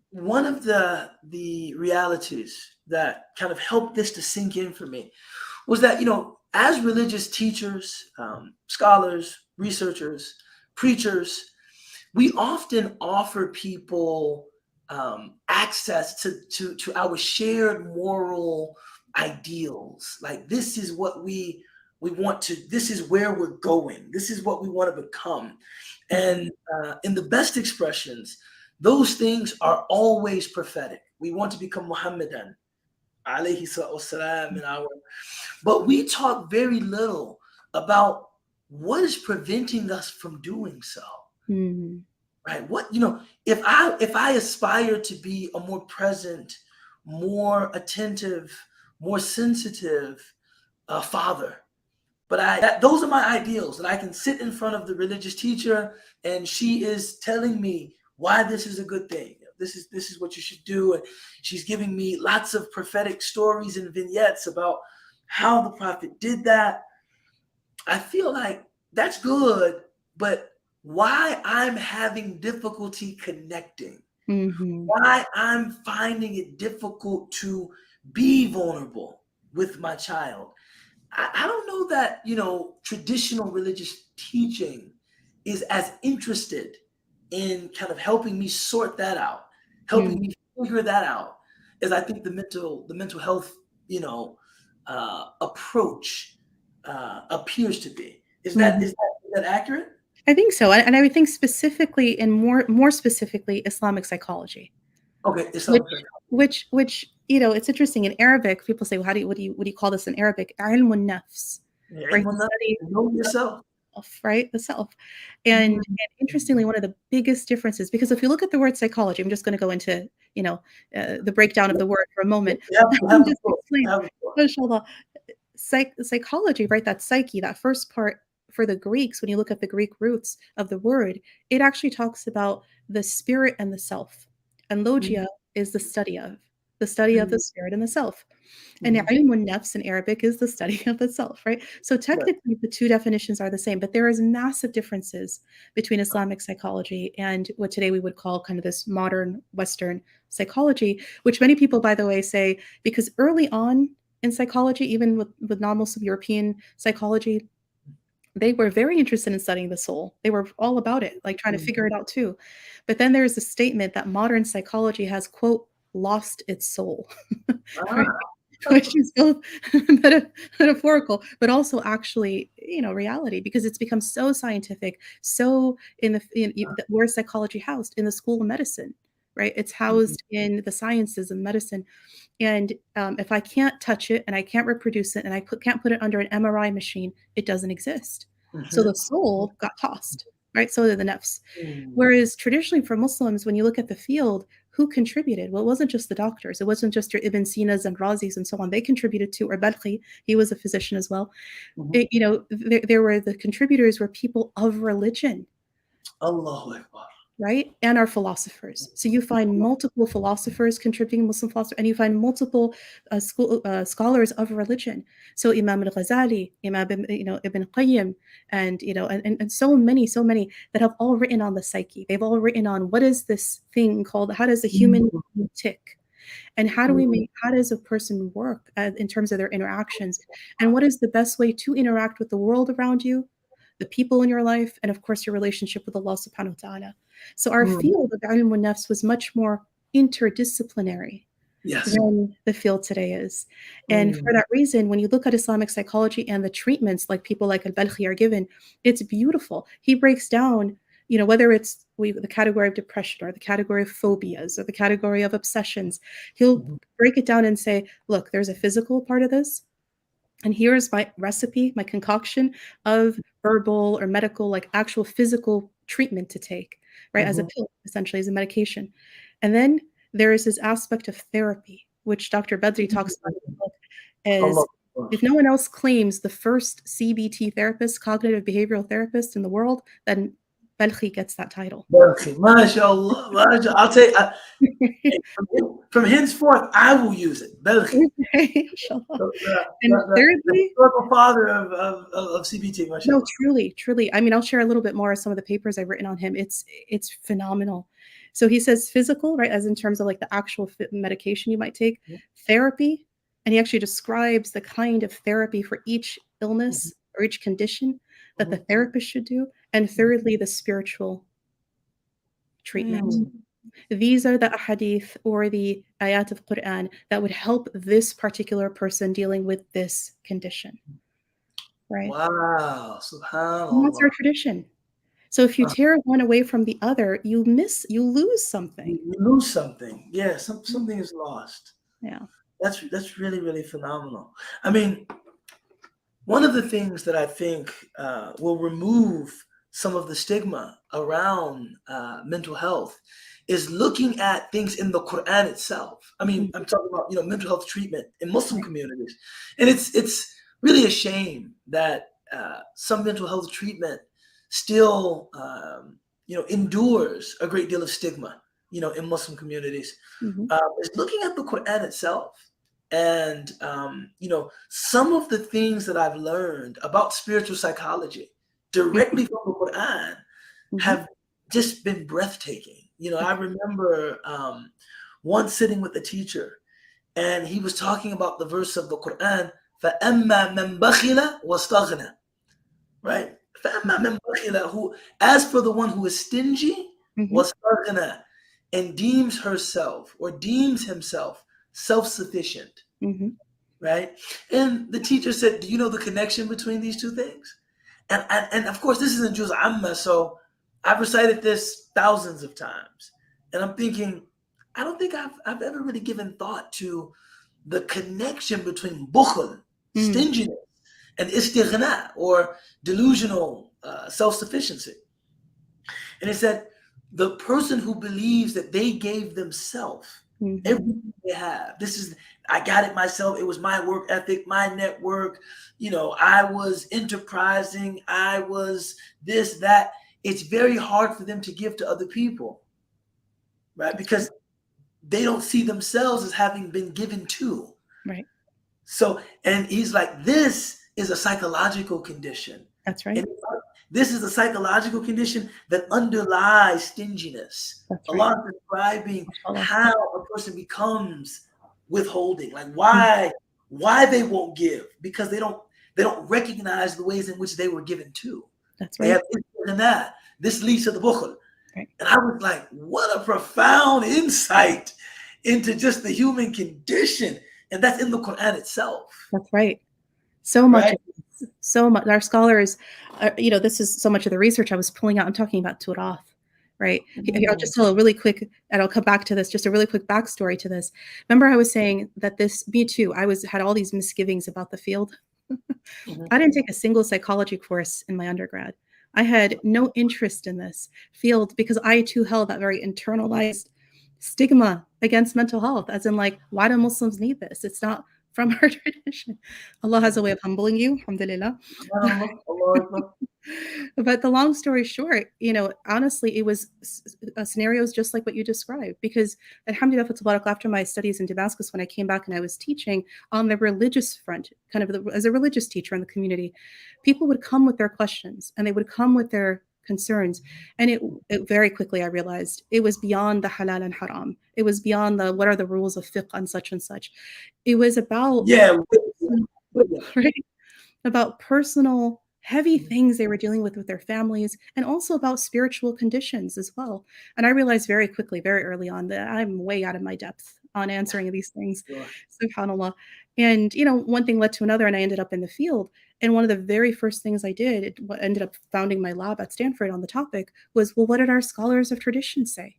one of the realities that kind of helped this to sink in for me was that, you know, as religious teachers, scholars, researchers, preachers, we often offer people access to our shared moral ideals. Like, this is what we want to, this is where we're going, this is what we want to become. And in the best expressions, those things are always prophetic. We want to become Muhammadan, alayhi salatu wasalam, in our, but we talk very little about what is preventing us from doing so. Right? What, you know, if I aspire to be a more present, more attentive, more sensitive father, but those are my ideals, that I can sit in front of the religious teacher and she is telling me why this is a good thing. This is what you should do, and she's giving me lots of prophetic stories and vignettes about how the prophet did that. I feel like that's good, but why I'm having difficulty connecting, why I'm finding it difficult to be vulnerable with my child, I don't know that, you know, traditional religious teaching is as interested in kind of helping me sort that out, helping me figure that out, as I think the mental health, you know, approach appears to be. Is that accurate? I think so, and I would think specifically, and more specifically, Islamic psychology. Okay, Islamic psychology. Which you know, it's interesting. In Arabic, people say, well, what do you call this in Arabic? Ilmun nafs, right? Know yourself. Right, the self. And interestingly, one of the biggest differences, because if you look at the word psychology, I'm just going to go into, you know, the breakdown of the word for a moment. Just explain, mashallah, psychology, right? That psyche, that first part for the Greeks, when you look at the Greek roots of the word, it actually talks about the spirit and the self. And logia is the study of the spirit and the self. And ilmun nafs in Arabic is the study of the self, right? So technically the two definitions are the same, but there is massive differences between Islamic psychology and what today we would call kind of this modern Western psychology, which many people, by the way, say, because early on in psychology, even with non-Muslim European psychology, they were very interested in studying the soul. They were all about it, like trying to figure it out too. But then there's a statement that modern psychology has, quote, lost its soul, right? Which is both metaphorical, but also actually, you know, reality, because it's become so scientific, so where is psychology housed? In the School of Medicine, right? It's housed in the sciences of medicine. And if I can't touch it and I can't reproduce it and I can't put it under an MRI machine, it doesn't exist. So the soul got tossed, right? So did the nafs. Whereas traditionally for Muslims, when you look at the field, who contributed? Well, it wasn't just the doctors. It wasn't just your Ibn Sinas and Razis and so on. They contributed too. Or Balkhi, he was a physician as well. You know, there were the contributors were people of religion. Allahu Akbar. right? And our philosophers. So you find multiple philosophers contributing, Muslim philosophers, and you find multiple scholars of religion. So Imam al-Ghazali, Ibn Qayyim, and so many that have all written on the psyche. They've all written on what is this thing called, how does the human being tick? And how does a person work in terms of their interactions? And what is the best way to interact with the world around you, the people in your life, and of course your relationship with Allah subhanahu wa ta'ala. So our field of ilm wal nafs was much more interdisciplinary than the field today is. And for that reason, when you look at Islamic psychology and the treatments like people like Al-Balkhi are given, it's beautiful. He breaks down, whether it's the category of depression or the category of phobias or the category of obsessions, he'll break it down and say, look, there's a physical part of this. And here's my recipe, my concoction of herbal or medical, like actual physical treatment to take, right? As a pill, essentially, as a medication. And then there is this aspect of therapy, which Dr. Badri talks about in the book, as if no one else claims the first CBT therapist, cognitive behavioral therapist in the world, then Balkhi gets that title. Balkhi, mashallah, mashallah. I'll take from henceforth, I will use it. Balkhi. And thirdly, the father of CBT, mashallah. No, truly. I mean, I'll share a little bit more of some of the papers I've written on him. It's phenomenal. So he says physical, right, as in terms of like the actual medication you might take, therapy, and he actually describes the kind of therapy for each illness or each condition that the therapist should do. And thirdly, the spiritual treatment. These are the ahadith or the ayat of Quran that would help this particular person dealing with this condition. Right? Wow, subhanallah. And that's our tradition. So if you tear one away from the other, you lose something. You lose something. Yeah, something is lost. Yeah. That's really, really phenomenal. I mean, one of the things that I think will remove some of the stigma around mental health is looking at things in the Quran itself. I mean, I'm talking about mental health treatment in Muslim communities, and it's really a shame that some mental health treatment still endures a great deal of stigma in Muslim communities. Is looking at the Quran itself. And, some of the things that I've learned about spiritual psychology directly from the Quran have just been breathtaking. I remember once sitting with a teacher, and he was talking about the verse of the Quran, فَأَمَّا مَنْ بَخِلَ وَاسْتَغْنَى, right? فَأَمَّا مَنْ بَخِلَ, who, as for the one who is stingy, وَاسْتَغْنَى, and deems herself or deems himself self-sufficient, right? And the teacher said, do you know the connection between these two things? And of course, this is in Juz Amma, so I've recited this thousands of times. And I'm thinking, I don't think I've ever really given thought to the connection between bukhl, stinginess, and istighna, or delusional self-sufficiency. And it said, the person who believes that they gave themselves everything they have. I got it myself. It was my work ethic, my network. I was enterprising. I was this, that. It's very hard for them to give to other people, right? Because they don't see themselves as having been given to. Right. So, and he's like, this is a psychological condition. That's right. And this is a psychological condition that underlies stinginess. Allah is describing how a person becomes withholding, like why they won't give, because they don't recognize the ways in which they were given to. That's right. They have and that. This leads to the bukhl. Right. And I was like, what a profound insight into just the human condition. And that's in the Quran itself. That's right. So much. Right? So much. Our scholars, this is so much of the research I was pulling out. I'm talking about Turath, right? I'll just tell a really quick, and I'll come back to this, just a really quick backstory to this. Remember I was saying that me too, had all these misgivings about the field. I didn't take a single psychology course in my undergrad. I had no interest in this field because I too held that very internalized stigma against mental health, as in like, why do Muslims need this? It's not from our tradition. Allah has a way of humbling you, alhamdulillah. SubhanAllah, Allahu Akbar. But the long story short, honestly, it was scenarios just like what you described. Because alhamdulillah, after my studies in Damascus, when I came back and I was teaching on the religious front, kind of as a religious teacher in the community, people would come with their questions and they would come with their concerns. And it very quickly I realized it was beyond the halal and haram. It was beyond the what are the rules of fiqh and such and such. It was about Yeah. right? About personal heavy things they were dealing with their families, and also about spiritual conditions as well. And I realized very quickly, very early on, that I'm way out of my depth on answering these things. Sure. SubhanAllah. And one thing led to another, and I ended up in the field. And one of the very first things I did, what ended up founding my lab at Stanford on the topic, was, well, what did our scholars of tradition say?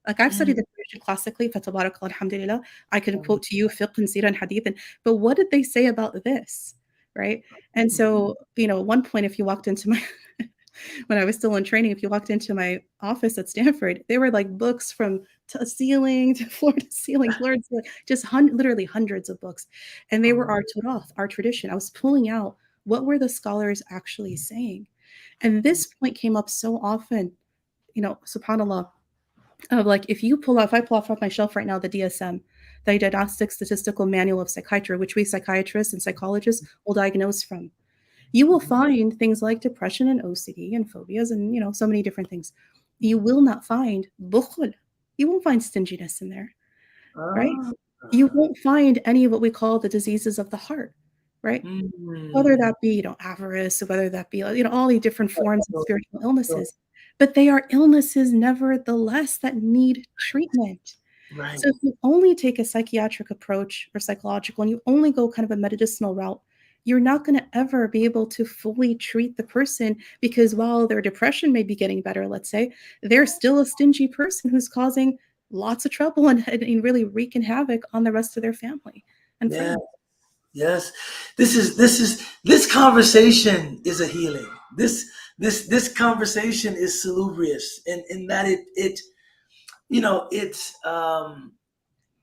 Like, I've studied the tradition classically, fatabarakallah, alhamdulillah. I can quote to you fiqh and seerah and hadith, but what did they say about this? Right. And so, at one point, if you walked into my, when I was still in training, if you walked into my office at Stanford, there were like books from ceiling to floor to ceiling, floor to ceiling, just literally hundreds of books. And they were our turath, our tradition. I was pulling out what were the scholars actually saying. And this point came up so often, subhanAllah, of like, if I pull off my shelf right now, the DSM, the Diagnostic Statistical Manual of Psychiatry, which we psychiatrists and psychologists will diagnose from, you will find things like depression and OCD and phobias and, so many different things. You will not find bukhul. You won't find stinginess in there, right? You won't find any of what we call the diseases of the heart, right? Whether that be, avarice, whether that be, all the different forms of spiritual illnesses. But they are illnesses, nevertheless, that need treatment. Right. So if you only take a psychiatric approach or psychological, and you only go kind of a medicinal route, you're not going to ever be able to fully treat the person, because while their depression may be getting better, let's say, they're still a stingy person who's causing lots of trouble and really wreaking havoc on the rest of their family and friends. Yes. This conversation is a healing. This conversation is salubrious in that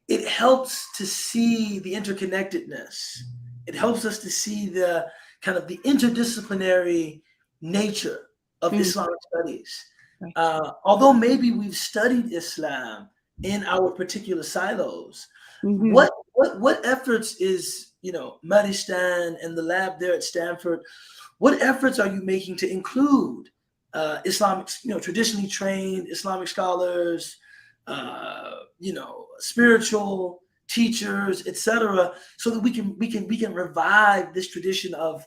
it helps to see the interconnectedness. It helps us to see the kind of the interdisciplinary nature of Islamic studies. Right. Although maybe we've studied Islam in our particular silos, Mhm. what efforts is Maristan and the lab there at Stanford, what efforts are you making to include Islamic, traditionally trained Islamic scholars, spiritual teachers, etc., so that we can revive this tradition of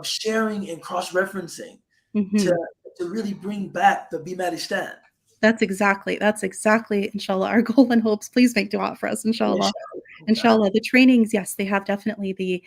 sharing and cross-referencing to really bring back the Bimaristan. That's exactly, inshallah, our goal and hopes. Please make dua for us, inshallah. Inshallah. The trainings, yes, they have definitely the,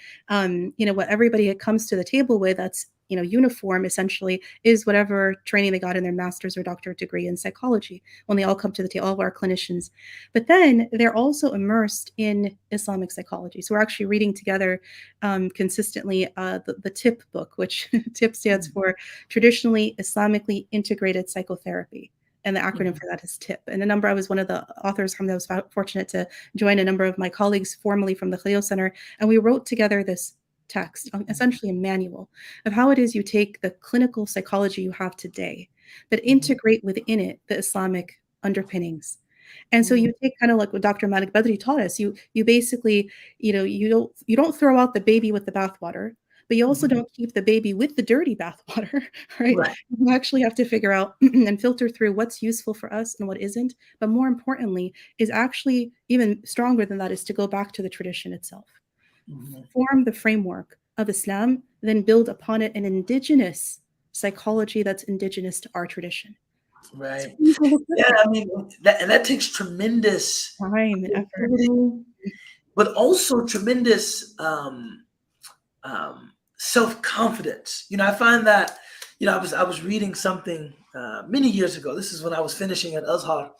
what everybody comes to the table with, that's, uniform essentially, is whatever training they got in their master's or doctorate degree in psychology when they all come to the table, all of our clinicians. But then they're also immersed in Islamic psychology. So we're actually reading together consistently the TIP book, which TIP stands for Traditionally Islamically Integrated Psychotherapy. And the acronym for that is TIP. And I was one of the authors. I was fortunate to join a number of my colleagues formerly from the Khalil Center. And we wrote together this text, essentially a manual of how it is you take the clinical psychology you have today, but integrate within it the Islamic underpinnings. And so you take kind of like what Dr. Malik Badri taught us. You basically, you don't throw out the baby with the bathwater, but you also don't keep the baby with the dirty bathwater, right? You actually have to figure out and filter through what's useful for us and what isn't. But more importantly, is actually even stronger than that, is to go back to the tradition itself. Form the framework of Islam, then build upon it an indigenous psychology that's indigenous to our tradition. Right. Yeah, I mean, that takes tremendous time and effort, but also tremendous self-confidence. I find that, I was reading something many years ago. This is when I was finishing at Azhar,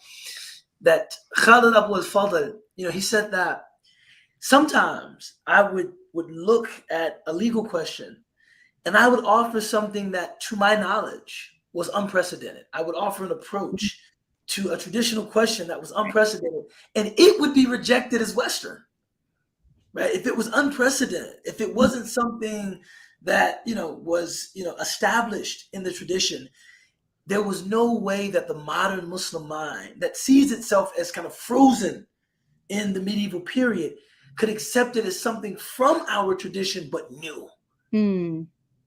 that Khalid Abu al-Fadl, he said that sometimes I would look at a legal question and I would offer something that, to my knowledge, was unprecedented. I would offer an approach to a traditional question that was unprecedented, and it would be rejected as Western. right? If it was unprecedented, if it wasn't something that, was, established in the tradition, there was no way that the modern Muslim mind that sees itself as kind of frozen in the medieval period could accept it as something from our tradition, but new.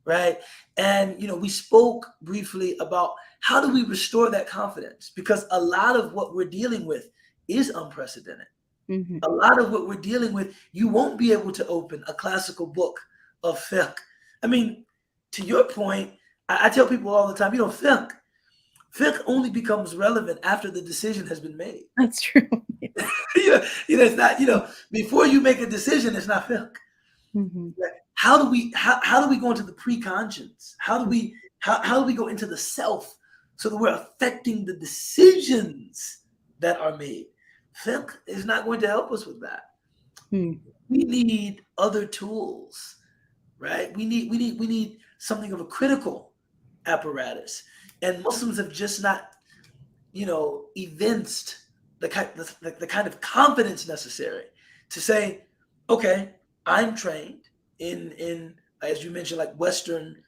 Right. And, we spoke briefly about how do we restore that confidence? Because a lot of what we're dealing with is unprecedented. A lot of what we're dealing with, you won't be able to open a classical book of fiqh. I mean, to your point, I tell people all the time, fiqh only becomes relevant after the decision has been made. That's true. It's not, before you make a decision, it's not fiqh. How do we go into the pre-conscience? How do we go into the self so that we're affecting the decisions that are made? Fiqh is not going to help us with that. We need other tools, right? We need something of a critical apparatus, and Muslims have just not, evinced the kind of confidence necessary to say, okay, I'm trained in as you mentioned, like Western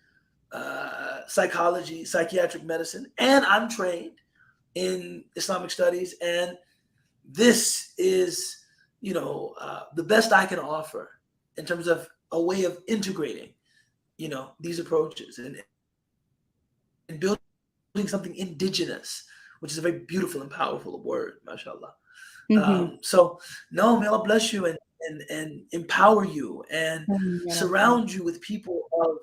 psychology, psychiatric medicine, and I'm trained in Islamic studies, and this is, the best I can offer in terms of a way of integrating, these approaches and building something indigenous, which is a very beautiful and powerful word, mashallah. So, no, may Allah bless you and empower you and surround you with people of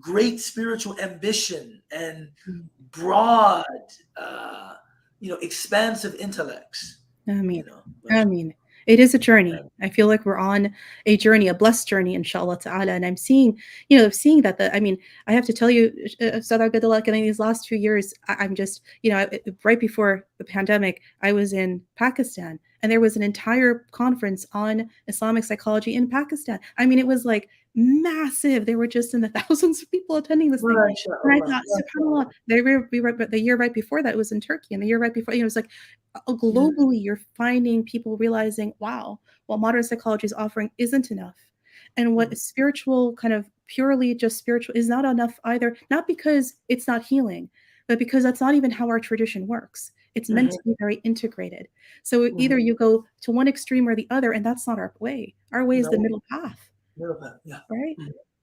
great spiritual ambition and broad, expansive intellects. Ameen. It is a journey. I feel like we're on a journey, a blessed journey, inshallah ta'ala. And I'm seeing that I have to tell you, Ustadh Ubaydullah, in these last 2 years, I'm just, right before the pandemic, I was in Pakistan, and there was an entire conference on Islamic psychology in Pakistan. It was like massive. There were just in the thousands of people attending this thing. And I thought, subhanAllah, the year right before that was in Turkey, and the year right before, it was like globally, you're finding people realizing, wow, what modern psychology is offering isn't enough. And what spiritual, kind of purely just spiritual, is not enough either. Not because it's not healing, but because that's not even how our tradition works. It's meant to be very integrated. So either you go to one extreme or the other, and that's not our way. Our way is the middle path. Right?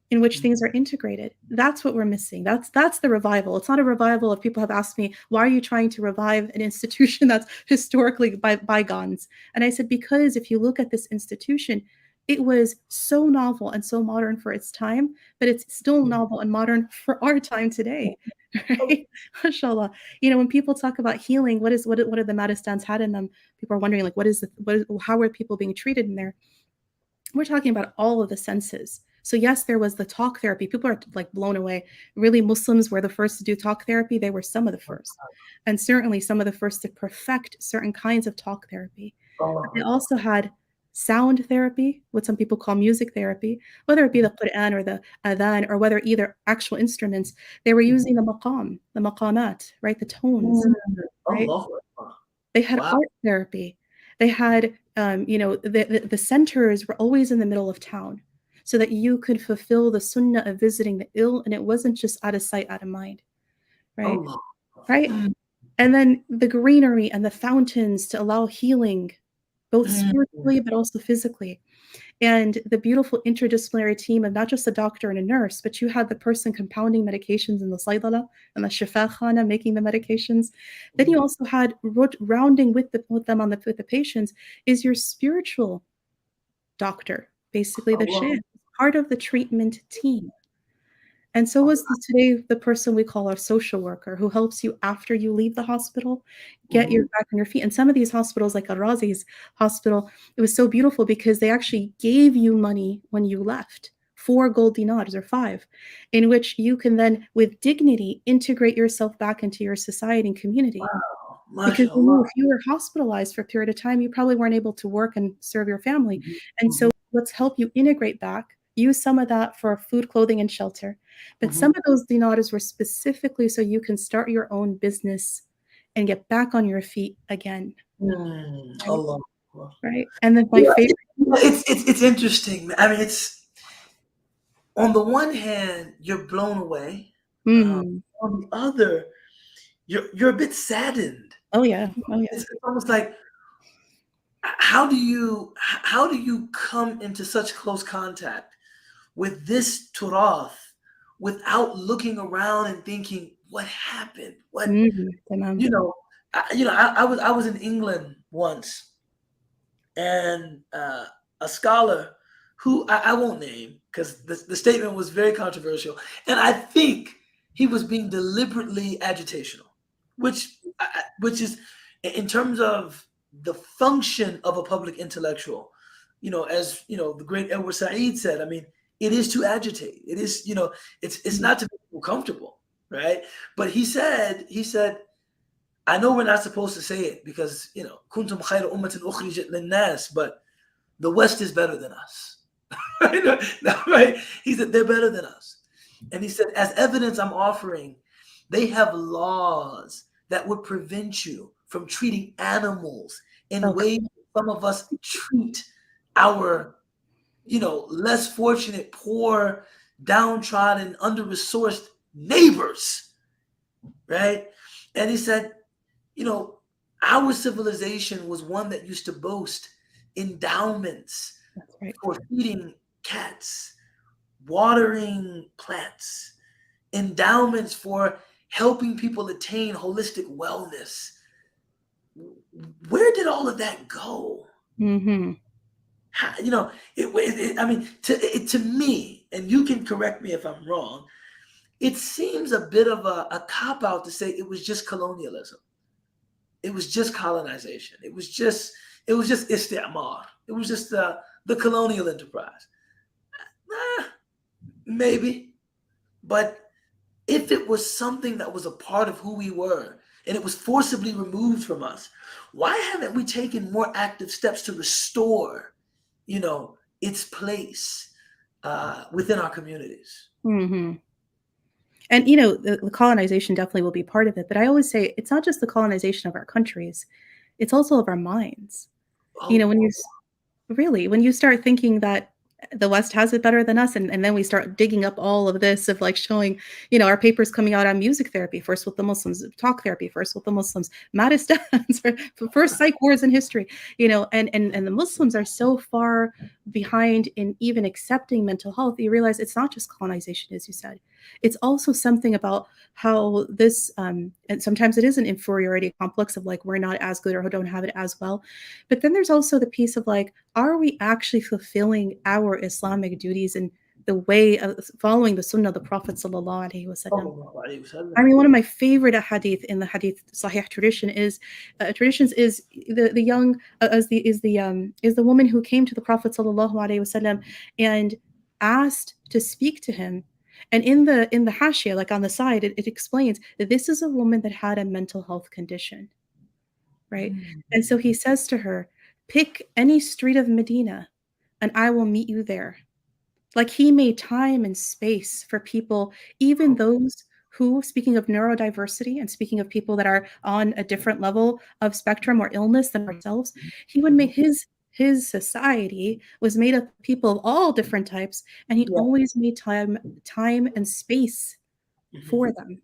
In which things are integrated. That's what we're missing. That's the revival. It's not a revival. If people have asked me, why are you trying to revive an institution that's historically bygones? And I said, because if you look at this institution, it was so novel and so modern for its time, but it's still novel and modern for our time today. Right? MashaAllah. When people talk about healing, what are the Madistans had in them? People are wondering, like, how are people being treated in there? We're talking about all of the senses. So yes, there was the talk therapy. People are like blown away. Really, Muslims were the first to do talk therapy. They were some of the first, and certainly some of the first to perfect certain kinds of talk therapy. They also had sound therapy, what some people call music therapy, whether it be the Quran or the adhan, or whether either actual instruments. They were using the maqamat, right? The tones, right? They had art therapy. They had, the centers were always in the middle of town, so that you could fulfill the sunnah of visiting the ill, and it wasn't just out of sight, out of mind, right? Right? And then the greenery and the fountains to allow healing, both spiritually but also physically. And the beautiful interdisciplinary team of not just a doctor and a nurse, but you had the person compounding medications in the saydala and the shifa khana making the medications. Then you also had rounding with them with the patients is your spiritual doctor, basically the sheikh, part of the treatment team. And so was today the person we call our social worker, who helps you after you leave the hospital, get you back on your feet. And some of these hospitals, like Al-Razi's hospital, it was so beautiful because they actually gave you money when you left, 4 gold dinars or 5, in which you can then, with dignity, integrate yourself back into your society and community. Because if you were hospitalized for a period of time, you probably weren't able to work and serve your family. And so let's help you integrate back. Use some of that for food, clothing, and shelter. But some of those dinars were specifically so you can start your own business and get back on your feet again. Right? And then my favorite It's interesting. I mean, it's on the one hand, you're blown away. Mm. On the other, you're a bit saddened. Oh yeah. Oh yeah. It's almost like how do you come into such close contact with this turath without looking around and thinking what happened? What تمام. you know? I was in England once, and a scholar who I won't name because the statement was very controversial, and I think he was being deliberately agitational, which is in terms of the function of a public intellectual. As the great Edward Said said, I mean, it is to agitate. It is, it's not to make people comfortable, right? But he said, I know we're not supposed to say it because kuntum khayra ummatin ukhrijat linnas, but the West is better than us. Right? He said they're better than us, and he said, as evidence I'm offering, they have laws that would prevent you from treating animals in Okay. ways some of us treat our, less fortunate, poor, downtrodden, under-resourced neighbors, right? And he said, you know, our civilization was one that used to boast endowments That's right. for feeding cats, watering plants, endowments for helping people attain holistic wellness. Where did all of that go? Mm-hmm. I mean, to me, and you can correct me if I'm wrong, it seems a bit of a cop out to say it was just colonialism. It was just colonization. It was just istimar. It was just the colonial enterprise. Maybe, but if it was something that was a part of who we were and it was forcibly removed from us, why haven't we taken more active steps to restore, its place within our communities? Mm-hmm. And the colonization definitely will be part of it. But I always say it's not just the colonization of our countries; it's also of our minds. Oh, When when you start thinking that the West has it better than us, and then we start digging up all of this of like showing, our papers coming out on music therapy, first with the Muslims, talk therapy, first with the Muslims, Mahdistans, first psych wars in history, and the Muslims are so far behind in even accepting mental health. You realize it's not just colonization, as you said. It's also something about how this, and sometimes it is an inferiority complex of like, we're not as good or don't have it as well. But then there's also the piece of like, are we actually fulfilling our Islamic duties in the way of following the Sunnah of the Prophet sallallahu alaihi wasallam? sallallahu alayhi wa sallam. I mean, one of my favorite hadith in the hadith Sahih traditions is the young is the woman who came to the Prophet sallallahu alaihi wasallam and asked to speak to him. And in the hashia, like on the side, it explains that this is a woman that had a mental health condition, right? And so he says to her, pick any street of Medina and I will meet you there. Like he made time and space for people, even those who, speaking of neurodiversity and speaking of people that are on a different level of spectrum or illness than ourselves, he would make his society was made up of people of all different types, and he Yeah. always made time and space for Mhm. them.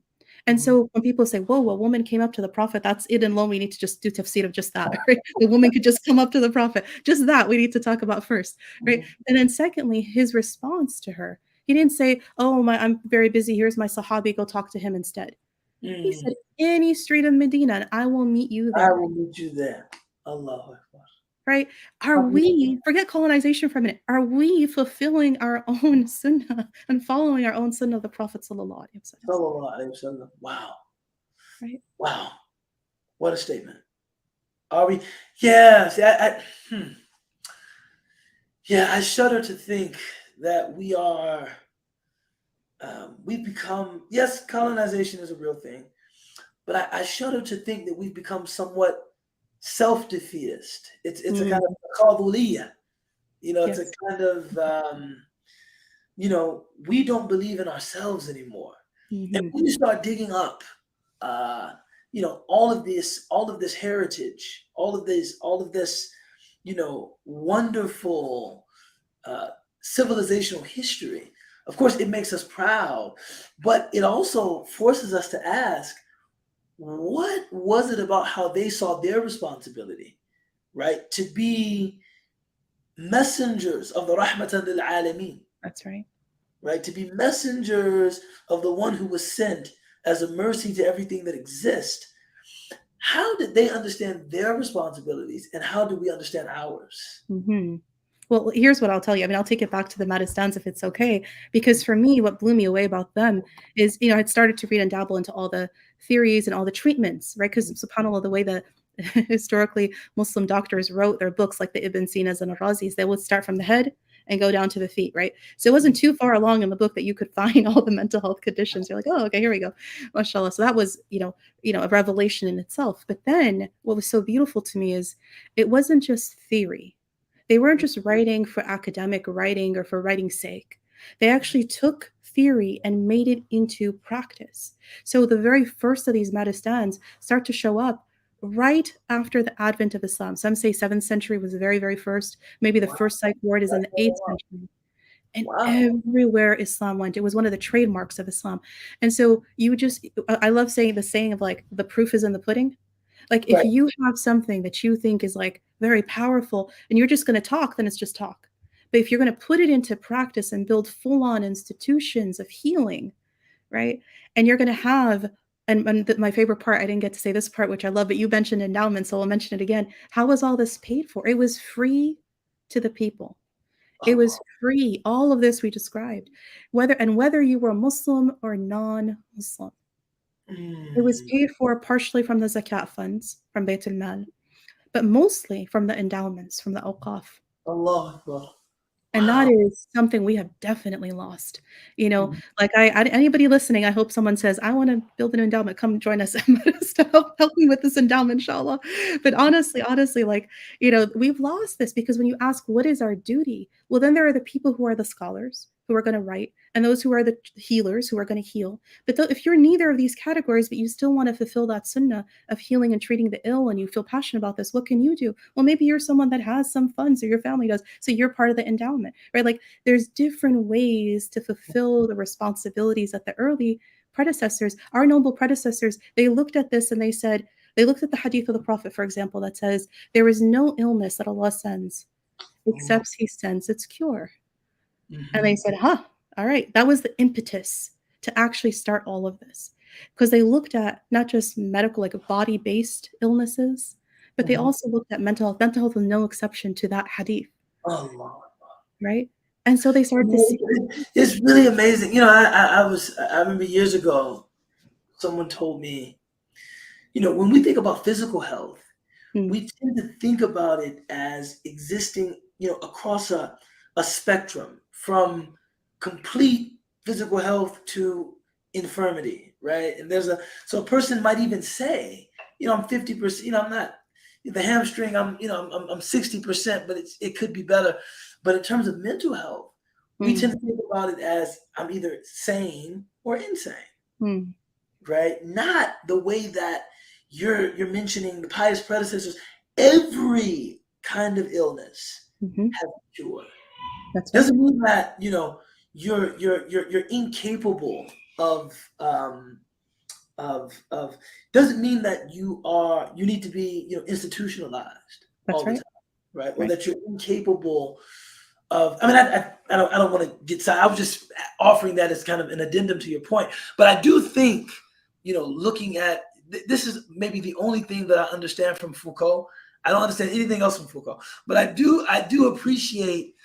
And so when people say, whoa, a woman came up to the prophet, that's it alone. We need to just do tafsir of just that, right? The woman could just come up to the prophet. Just that we need to talk about first, right? And then secondly, his response to her. He didn't say, oh, I'm very busy. Here's my sahabi. Go talk to him instead. He Mm. said, any street of Medina, and I will meet you I there. will meet you there. Allahu Akbar. Right? Are we, forget colonization for a minute, are we fulfilling our own sunnah and following our own sunnah of the Prophet sallallahu alaihi wasallam? Sallallahu alayhi wa sallam. Wow. Right? Wow. What a statement. Are we? Yeah. See, yeah, I shudder to think that we've become, yes, colonization is a real thing, but I shudder to think that we've become somewhat self-defeatist. It's a kind of qaduliyah. It's a Yes. kind of, we don't believe in ourselves anymore. And Mhm. when you start digging up, all of this heritage, all of this, wonderful civilizational history. Of course, it makes us proud, but it also forces us to ask, what was it about how they saw their responsibility, right? To be messengers of the rahmatan lil alameen, That's right. right? To be messengers of the one who was sent as a mercy to everything that exists. How did they understand their responsibilities, and how do we understand ours? Hmm. Well, here's what I'll tell you. I mean, I'll take it back to the Madistans if it's okay, because for me, what blew me away about them is, I'd started to read and dabble into all the theories and all the treatments, right? Because subhanAllah, the way that historically Muslim doctors wrote their books, like the Ibn Sinas and Razis, they would start from the head and go down to the feet, right? So it wasn't too far along in the book that you could find all the mental health conditions. You're like, oh, okay, here we go, mashallah. So that was, a revelation in itself. But then what was so beautiful to me is it wasn't just theory. They weren't just writing for academic writing or for writing's sake. They actually took theory and made it into practice. So the very first of these Madistans start to show up right after the advent of Islam. Some say 7th century was the very, very first. Maybe the Wow. first psych ward is in the 8th century. And Wow. everywhere Islam went, it was one of the trademarks of Islam. And so I love saying the saying of like, the proof is in the pudding. Like if Right. you have something that you think is like very powerful and you're just going to talk, then it's just talk. But if you're going to put it into practice and build full-on institutions of healing, right? And you're going to have, my favorite part, I didn't get to say this part, which I love, but you mentioned endowment, so I'll mention it again. How was all this paid for? It was free to the people. It was Allah. free. All of this we described, whether you were Muslim or non-Muslim. It was Mm. paid for partially from the zakat funds, from Bayt al-Mal, but mostly from the endowments, from the awqaf. Allah Akbar. And that Wow. is something we have definitely lost. Mhm. Like anybody listening, I hope someone says, I want to build an endowment. Come join us. help me with this endowment, inshallah. But honestly, like, we've lost this because when you ask, what is our duty? Well, then there are the people who are the scholars who are going to write and those who are the healers who are going to heal. But if you're neither of these categories, but you still want to fulfill that sunnah of healing and treating the ill and you feel passionate about this, what can you do? Well, maybe you're someone that has some funds or your family does. So you're part of the endowment, right? Like there's different ways to fulfill the responsibilities that the early predecessors, our noble predecessors, they looked at this and they looked at the hadith of the Prophet, for example, that says, there is no illness that Allah sends except He sends its cure. And they Mhm. said, all right, that was the impetus to actually start all of this. Because they looked at not just medical, like body-based illnesses, but they Mhm. also looked at mental health. Mental health was no exception to that hadith, Allah. right? And so they started to see. It's really amazing. I remember years ago, someone told me, when we think about physical health, Hmm, we tend to think about it as existing, across a spectrum from complete physical health to infirmity, right? And so a person might even say, I'm 50%, I'm not the hamstring, I'm 60%, but it could be better. But in terms of mental health, we hmm, tend to think about it as I'm either sane or insane, hmm, right? Not the way that you're mentioning the pious predecessors. Every kind of illness hmm. has a cure. That's right. Doesn't mean that you're incapable of of doesn't mean that you need to be institutionalized That's all the right. time, right? Or Right. that you're incapable of. I mean, I don't want to get. I was just offering that as kind of an addendum to your point, but I do think looking at this is maybe the only thing that I understand from Foucault. I don't understand anything else from Foucault, but I do appreciate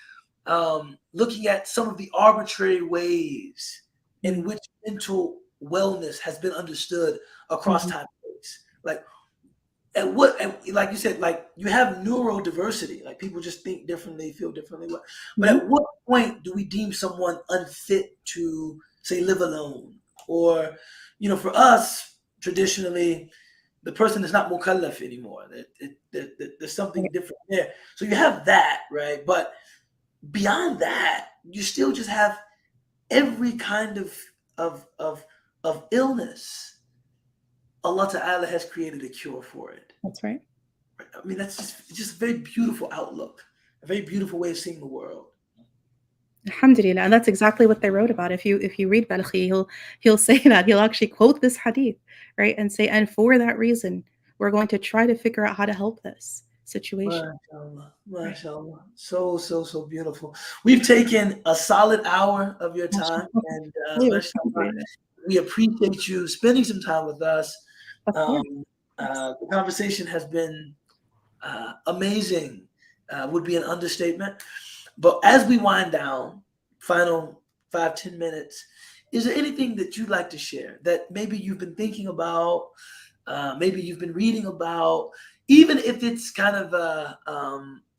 looking at some of the arbitrary ways in Hmm, which mental wellness has been understood across hmm, time and space. Like like you said, like you have neurodiversity, like people just think differently, feel differently. But hmm. at what point do we deem someone unfit to say live alone? Or, for us, traditionally, the person is not mukallaf anymore. There's something Right. different there. So you have that, right? But beyond that, you still just have every kind of of illness. Allah Ta'ala has created a cure for it, That's right. I mean, that's just a very beautiful outlook, a very beautiful way of seeing the world. Alhamdulillah, and that's exactly what they wrote about. If you read Balkhi, he'll say that. He'll actually quote this hadith, right? And say, and for that reason, we're going to try to figure out how to help this situation. MashaAllah, Right. MashaAllah. So beautiful. We've taken a solid hour of your time, MashaAllah. and MashaAllah, Alhamdulillah. we appreciate you spending some time with us. Of course. The conversation has been amazing, would be an understatement. But as we wind down, final 5-10 minutes, is there anything that you'd like to share that maybe you've been thinking about, maybe you've been reading about, even if it's kind of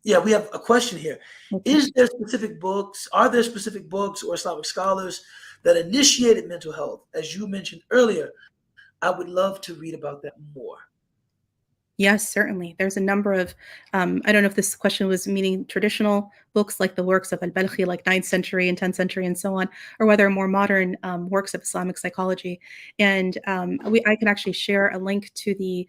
yeah, we have a question here. Okay. Are there specific books or Islamic scholars that initiated mental health? As you mentioned earlier, I would love to read about that more. Yes, certainly. There's a number of, I don't know if this question was meaning traditional books like the works of al-Balkhi, like 9th century and 10th century and so on, or whether more modern works of Islamic psychology. And I can actually share a link to the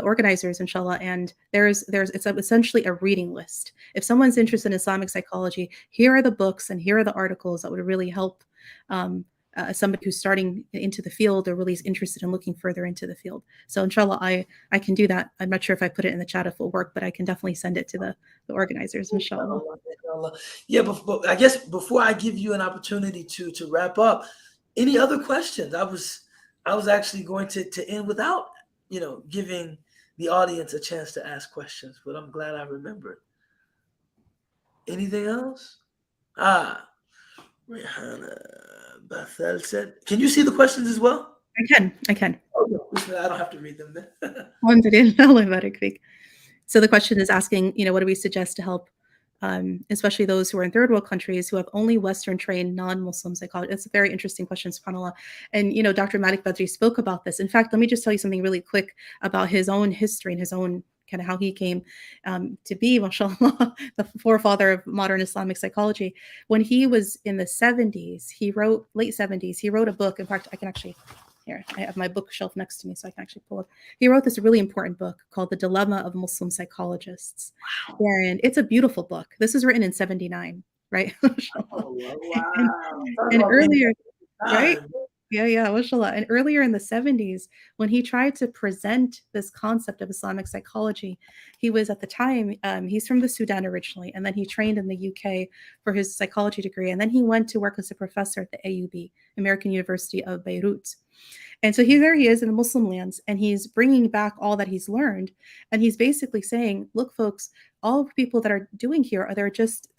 organizers, inshallah. And it's essentially a reading list. If someone's interested in Islamic psychology, here are the books and here are the articles that would really help somebody who's starting into the field or really is interested in looking further into the field. So inshallah, I can do that. I'm not sure if I put it in the chat if it'll work, but I can definitely send it to the organizers, inshallah. Yeah, but I guess before I give you an opportunity to wrap up, any other questions? I was actually going to end without, giving the audience a chance to ask questions, but I'm glad I remembered. Anything else? Rihanna Bethel said, can you see the questions as well? I can. Oh, I don't have to read them then. So the question is asking, what do we suggest to help, especially those who are in third world countries who have only Western trained non-Muslim psychologists? It's a very interesting question, subhanAllah. And, Dr. Malik Badri spoke about this. In fact, let me just tell you something really quick about his own history and his own kind of how he came to be, mashallah, the forefather of modern Islamic psychology. When he was in the 70s, late 70s, he wrote a book. In fact, I can actually, here, I have my bookshelf next to me, so I can actually pull it. He wrote this really important book called The Dilemma of Muslim Psychologists. Wow. And it's a beautiful book. This was written in 79, right? Oh, wow. And earlier, right? Yeah, mashallah. And earlier in the 70s, when he tried to present this concept of Islamic psychology, he was at the time, he's from the Sudan originally, and then he trained in the UK for his psychology degree. And then he went to work as a professor at the AUB, American University of Beirut. And so there he is in the Muslim lands, and he's bringing back all that he's learned. And he's basically saying, look, folks, all the people that are doing here, they're just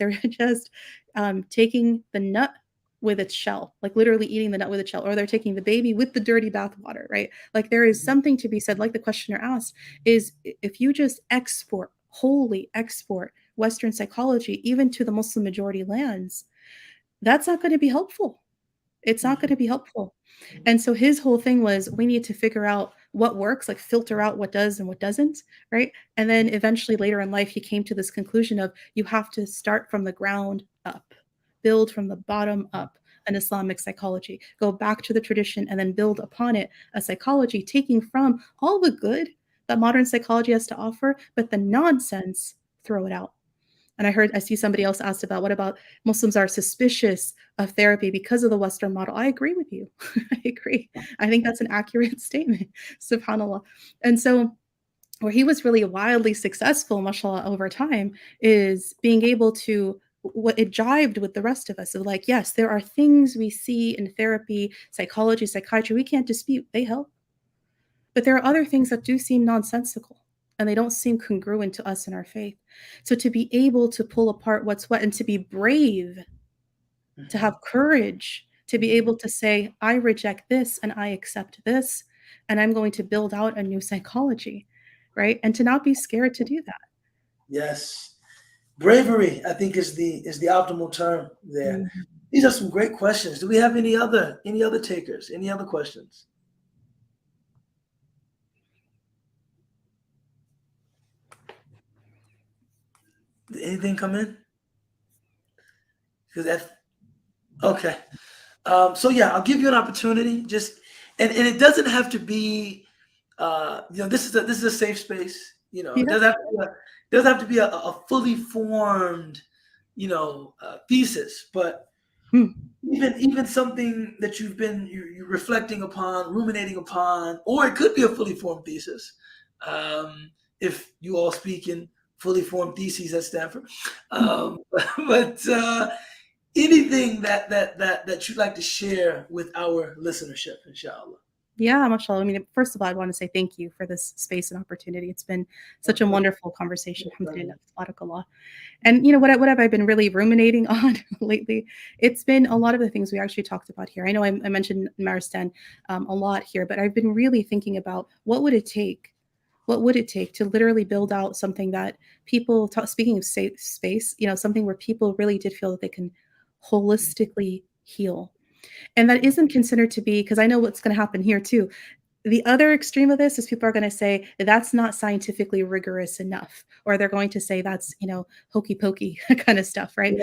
taking the nut with its shell, like literally eating the nut with its shell, or they're taking the baby with the dirty bathwater, right? Like there is something to be said, like the questioner asked, is if you just wholly export Western psychology, even to the Muslim majority lands, that's not going to be helpful. It's not going to be helpful. And so his whole thing was, we need to figure out what works, like filter out what does and what doesn't, right? And then eventually later in life, he came to this conclusion of you have to start from the ground up, build from the bottom up an Islamic psychology, go back to the tradition and then build upon it a psychology, taking from all the good that modern psychology has to offer, but the nonsense, throw it out. And I see somebody else asked about what about Muslims are suspicious of therapy because of the Western model. I agree with you. I agree. I think that's an accurate statement, subhanAllah. And so where he was really wildly successful, mashallah, over time is being able to, what it jived with the rest of us of like, yes, there are things we see in therapy, psychology, psychiatry, we can't dispute, they help. But there are other things that do seem nonsensical and they don't seem congruent to us in our faith. So to be able to pull apart what's what and to be brave, to have courage, to be able to say, I reject this and I accept this, and I'm going to build out a new psychology, right? And to not be scared to do that. Yes. Bravery, I think, is the optimal term there. Mm-hmm. These are some great questions. Do we have any other takers? Any other questions? Did anything come in? Okay. So yeah, I'll give you an opportunity. Just and it doesn't have to be. This is a safe space. You know, Yeah. it doesn't have to be a fully formed, thesis, but Hmm. even something that you're reflecting upon, ruminating upon, or it could be a fully formed thesis. If you all speak in fully formed theses at Stanford, um, but anything that you'd like to share with our listenership, inshallah. Yeah, mashallah. I mean, first of all, I want to say thank you for this space and opportunity. It's been such a wonderful conversation. Alhamdulillah, tabarakallah. And what have I been really ruminating on lately? It's been a lot of the things we actually talked about here. I know I mentioned Maristan a lot here, but I've been really thinking about what would it take? What would it take to literally build out something that people, speaking of safe space, something where people really did feel that they can holistically heal. And that isn't considered to be, because I know what's going to happen here too. The other extreme of this is people are going to say that's not scientifically rigorous enough, or they're going to say that's, hokey pokey kind of stuff, right?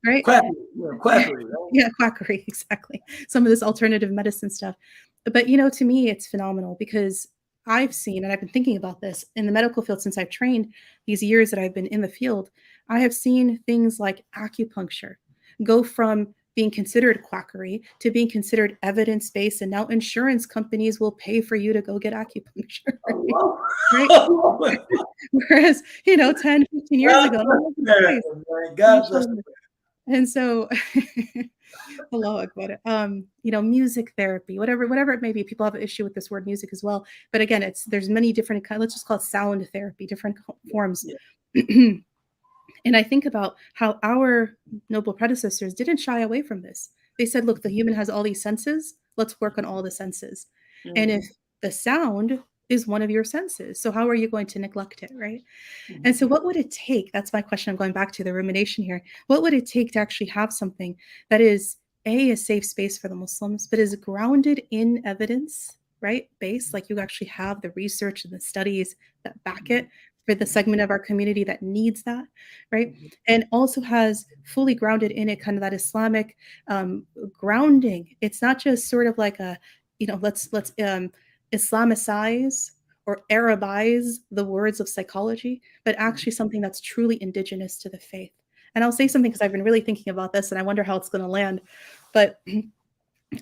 Right? Quackery, right? Yeah, quackery, exactly. Some of this alternative medicine stuff. But, to me, it's phenomenal because I've seen, and I've been thinking about this in the medical field since I've trained these years that I've been in the field. I have seen things like acupuncture go from being considered quackery to being considered evidence-based, and now insurance companies will pay for you to go get acupuncture. Right? Whereas, 10, 15 years ago, God bless. and so Allahu Akbar. Music therapy, whatever it may be. People have an issue with this word music as well. But again, there's many different kinds, let's just call it sound therapy, different forms. Yeah. And I think about how our noble predecessors didn't shy away from this. They said, look, the human has all these senses. Let's work on all the senses. Mm-hmm. And if the sound is one of your senses, so how are you going to neglect it, right? Mm-hmm. And so what would it take? That's my question. I'm going back to the rumination here. What would it take to actually have something that is a safe space for the Muslims, but is grounded in evidence, right? Based, like you actually have the research and the studies that back it, for the segment of our community that needs that, right? And also has fully grounded in it kind of that Islamic grounding. It's not just sort of like a, let's Islamicize or Arabize the words of psychology, but actually something that's truly indigenous to the faith. And I'll say something because I've been really thinking about this and I wonder how it's going to land. But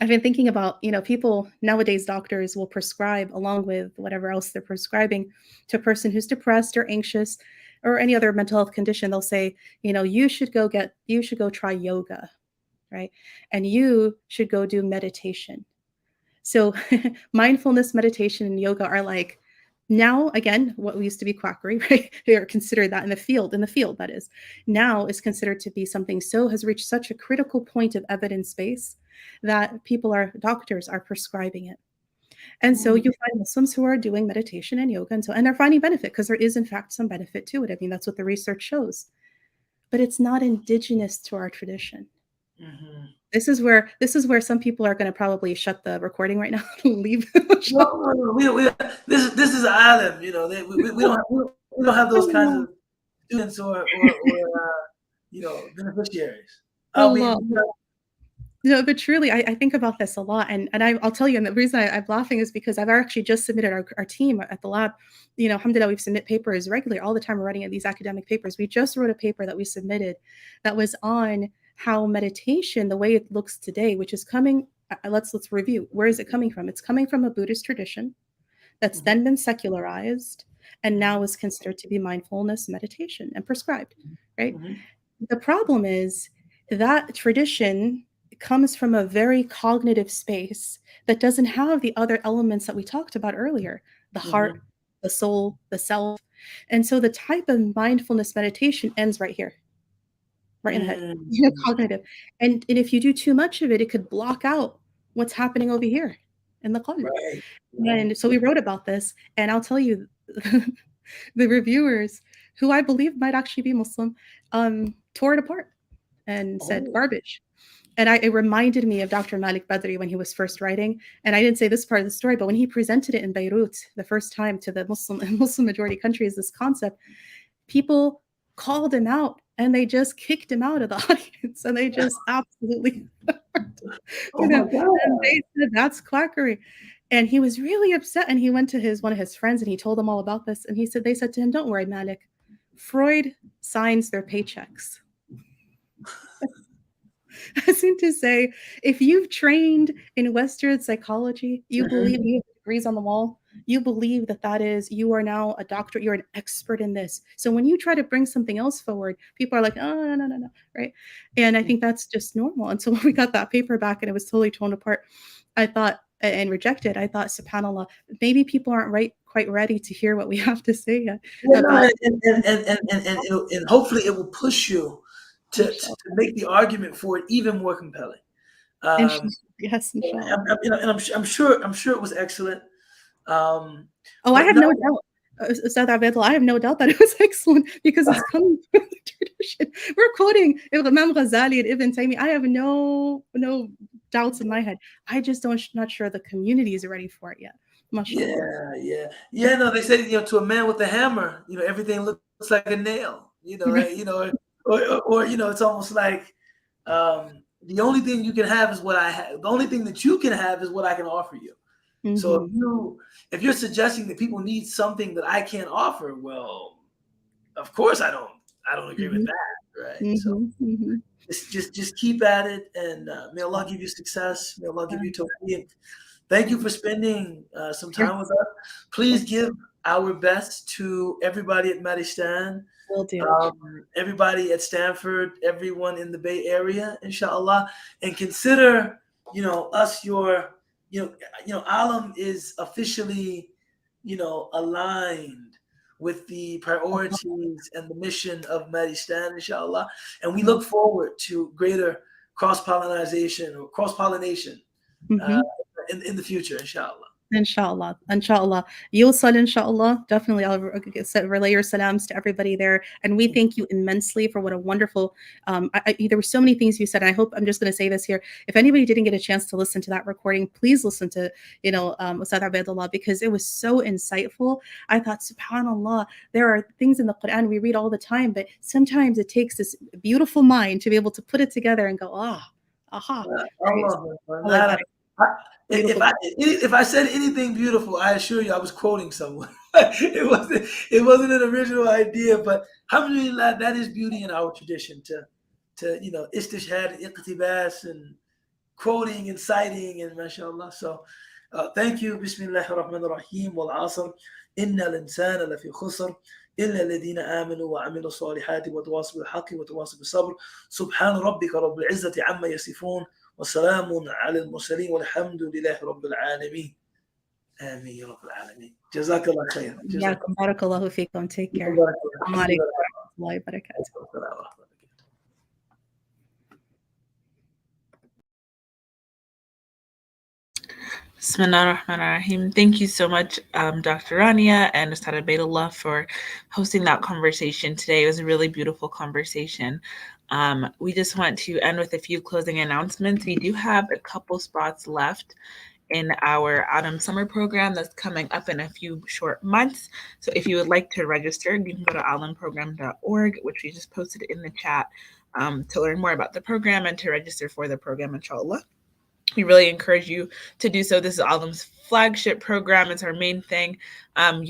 I've been thinking about, people nowadays, doctors will prescribe along with whatever else they're prescribing to a person who's depressed or anxious or any other mental health condition. They'll say, you should go try yoga, right? And you should go do meditation. So mindfulness, meditation, and yoga are like, now, again, what used to be quackery, right? They are considered that in the field, that is, now is considered to be something has reached such a critical point of evidence base that doctors are prescribing it. And so you find Muslims who are doing meditation and yoga, and they're finding benefit because there is in fact some benefit to it. I mean, that's what the research shows, but it's not indigenous to our tradition. Mm-hmm. This is where some people are going to probably shut the recording right now and leave. No, this is ALIM. We don't have those kinds of students or beneficiaries. No, but truly, I think about this a lot, and I'll tell you, and the reason I'm laughing is because I've actually just submitted our team at the lab. Alhamdulillah, we submit papers regularly all the time. We're writing these academic papers. We just wrote a paper that we submitted that was on how meditation, the way it looks today, which is coming. Let's review. Where is it coming from? It's coming from a Buddhist tradition that's then been secularized and now is considered to be mindfulness meditation and prescribed, right? Mm-hmm. The problem is that tradition comes from a very cognitive space that doesn't have the other elements that we talked about earlier, the heart, the soul, the self. And so the type of mindfulness meditation ends right here, right in the head, cognitive. And if you do too much of it, it could block out what's happening over here in the qalb. Right. And so we wrote about this, and I'll tell you, the reviewers, who I believe might actually be Muslim, tore it apart and said garbage. And it reminded me of Dr. Malik Badri when he was first writing. And I didn't say this part of the story, but when he presented it in Beirut the first time to the Muslim majority countries, this concept, people called him out and they just kicked him out of the audience. And they just absolutely, and they said, that's quackery. And he was really upset, and he went to one of his friends and he told them all about this. And they said to him, "Don't worry, Malik. Freud signs their paychecks." As in to say, if you've trained in Western psychology, you believe you have degrees on the wall, you believe that is, you are now a doctor, you're an expert in this. So when you try to bring something else forward, people are like, oh, no, no, no, no, right? And I think that's just normal. And so when we got that paper back and it was totally torn apart, I thought, and rejected, I thought, subhanAllah, maybe people aren't quite ready to hear what we have to say Yeah, about. no, and hopefully it will push you to make the argument for it even more compelling. Yes, inshallah. I'm sure it was excellent. Oh, I But have no, no doubt. Ustadh Ubaydullah, I have no doubt that it was excellent because it's coming from the tradition. We're quoting Imam Ghazali and Ibn Taymiyyah. I have no doubts in my head. I just not sure the community is ready for it yet. MashaAllah. yeah. No, they said to a man with a hammer, everything looks like a nail. Or it's almost like the only thing you can have is what I have. The only thing that you can have is what I can offer you. So if you're suggesting that people need something that I can't offer, well, of course I don't agree with that, right? So just keep at it, and may Allah give you success. May Allah give you tawfiq. Thank you for spending some time with us. Please give our best to everybody at Maristan, Will do. everybody at Stanford, everyone in the Bay Area, inshallah, and consider us your ALIM is officially aligned with the priorities and the mission of Maristan, inshallah, and we look forward to greater cross-pollination in the future, inshallah. Inshallah, inshallah. Yusal, inshallah. Definitely, I'll relay your salams to everybody there. And we thank you immensely for what a wonderful, there were so many things you said. And I hope, I'm just going to say this here. If anybody didn't get a chance to listen to that recording, please listen to, Ustadh Ubaydullah, because it was so insightful. I thought, subhanAllah, there are things in the Quran we read all the time, but sometimes it takes this beautiful mind to be able to put it together and go, aha. Allah. If I said anything beautiful, I assure you I was quoting someone. it wasn't an original idea, but alhamdulillah, that is beauty in our tradition to istishhad, iqtibas, and quoting and citing, and mashallah. So thank you. Bismillahir Rahmanir Rahim. Wal asr. Innal insana lafi khusr. إلا الذين آمنوا وعملوا الصالحات وتواصوا بالحق وتواصوا بالصبر سبحان ربك رب العزة عما يصفون وسلام على المرسلين والحمد لله رب العالمين آمين يا رب العالمين جزاك الله خير بارك الله فيكم. Take care. السلام عليكم ورحمة الله وبركاته. Bismillah ar-Rahman ar-Rahim. Thank you so much, Dr. Rania and Ustadh Ubaydullah, for hosting that conversation today. It was a really beautiful conversation. We just want to end with a few closing announcements. We do have a couple spots left in our autumn summer program that's coming up in a few short months. So if you would like to register, you can go to alimprogram.org, which we just posted in the chat, to learn more about the program and to register for the program, inshallah. We really encourage you to do so. This is ALIM's flagship program. It's our main thing.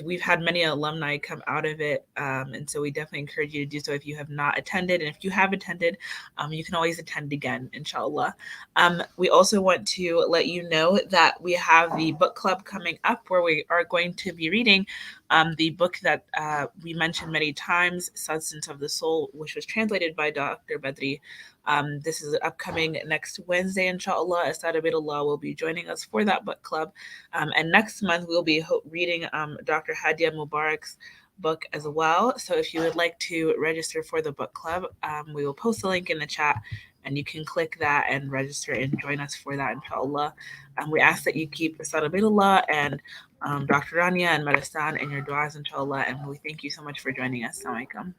We've had many alumni come out of it. And so we definitely encourage you to do so if you have not attended. And if you have attended, you can always attend again, inshallah. We also want to let you know that we have the book club coming up where we are going to be reading the book that we mentioned many times, Substance of the Soul, which was translated by Dr. Badri. This is upcoming next Wednesday, inshallah. Ustadh Ubaydullah will be joining us for that book club. And next month, we'll be reading Dr. Hadia Mubarak's book as well. So if you would like to register for the book club, we will post a link in the chat and you can click that and register and join us for that, inshallah. We ask that you keep Ustadh Ubaydullah and Dr. Rania and Maristan in your du'as, inshallah. And we thank you so much for joining us. Assalamu alaikum.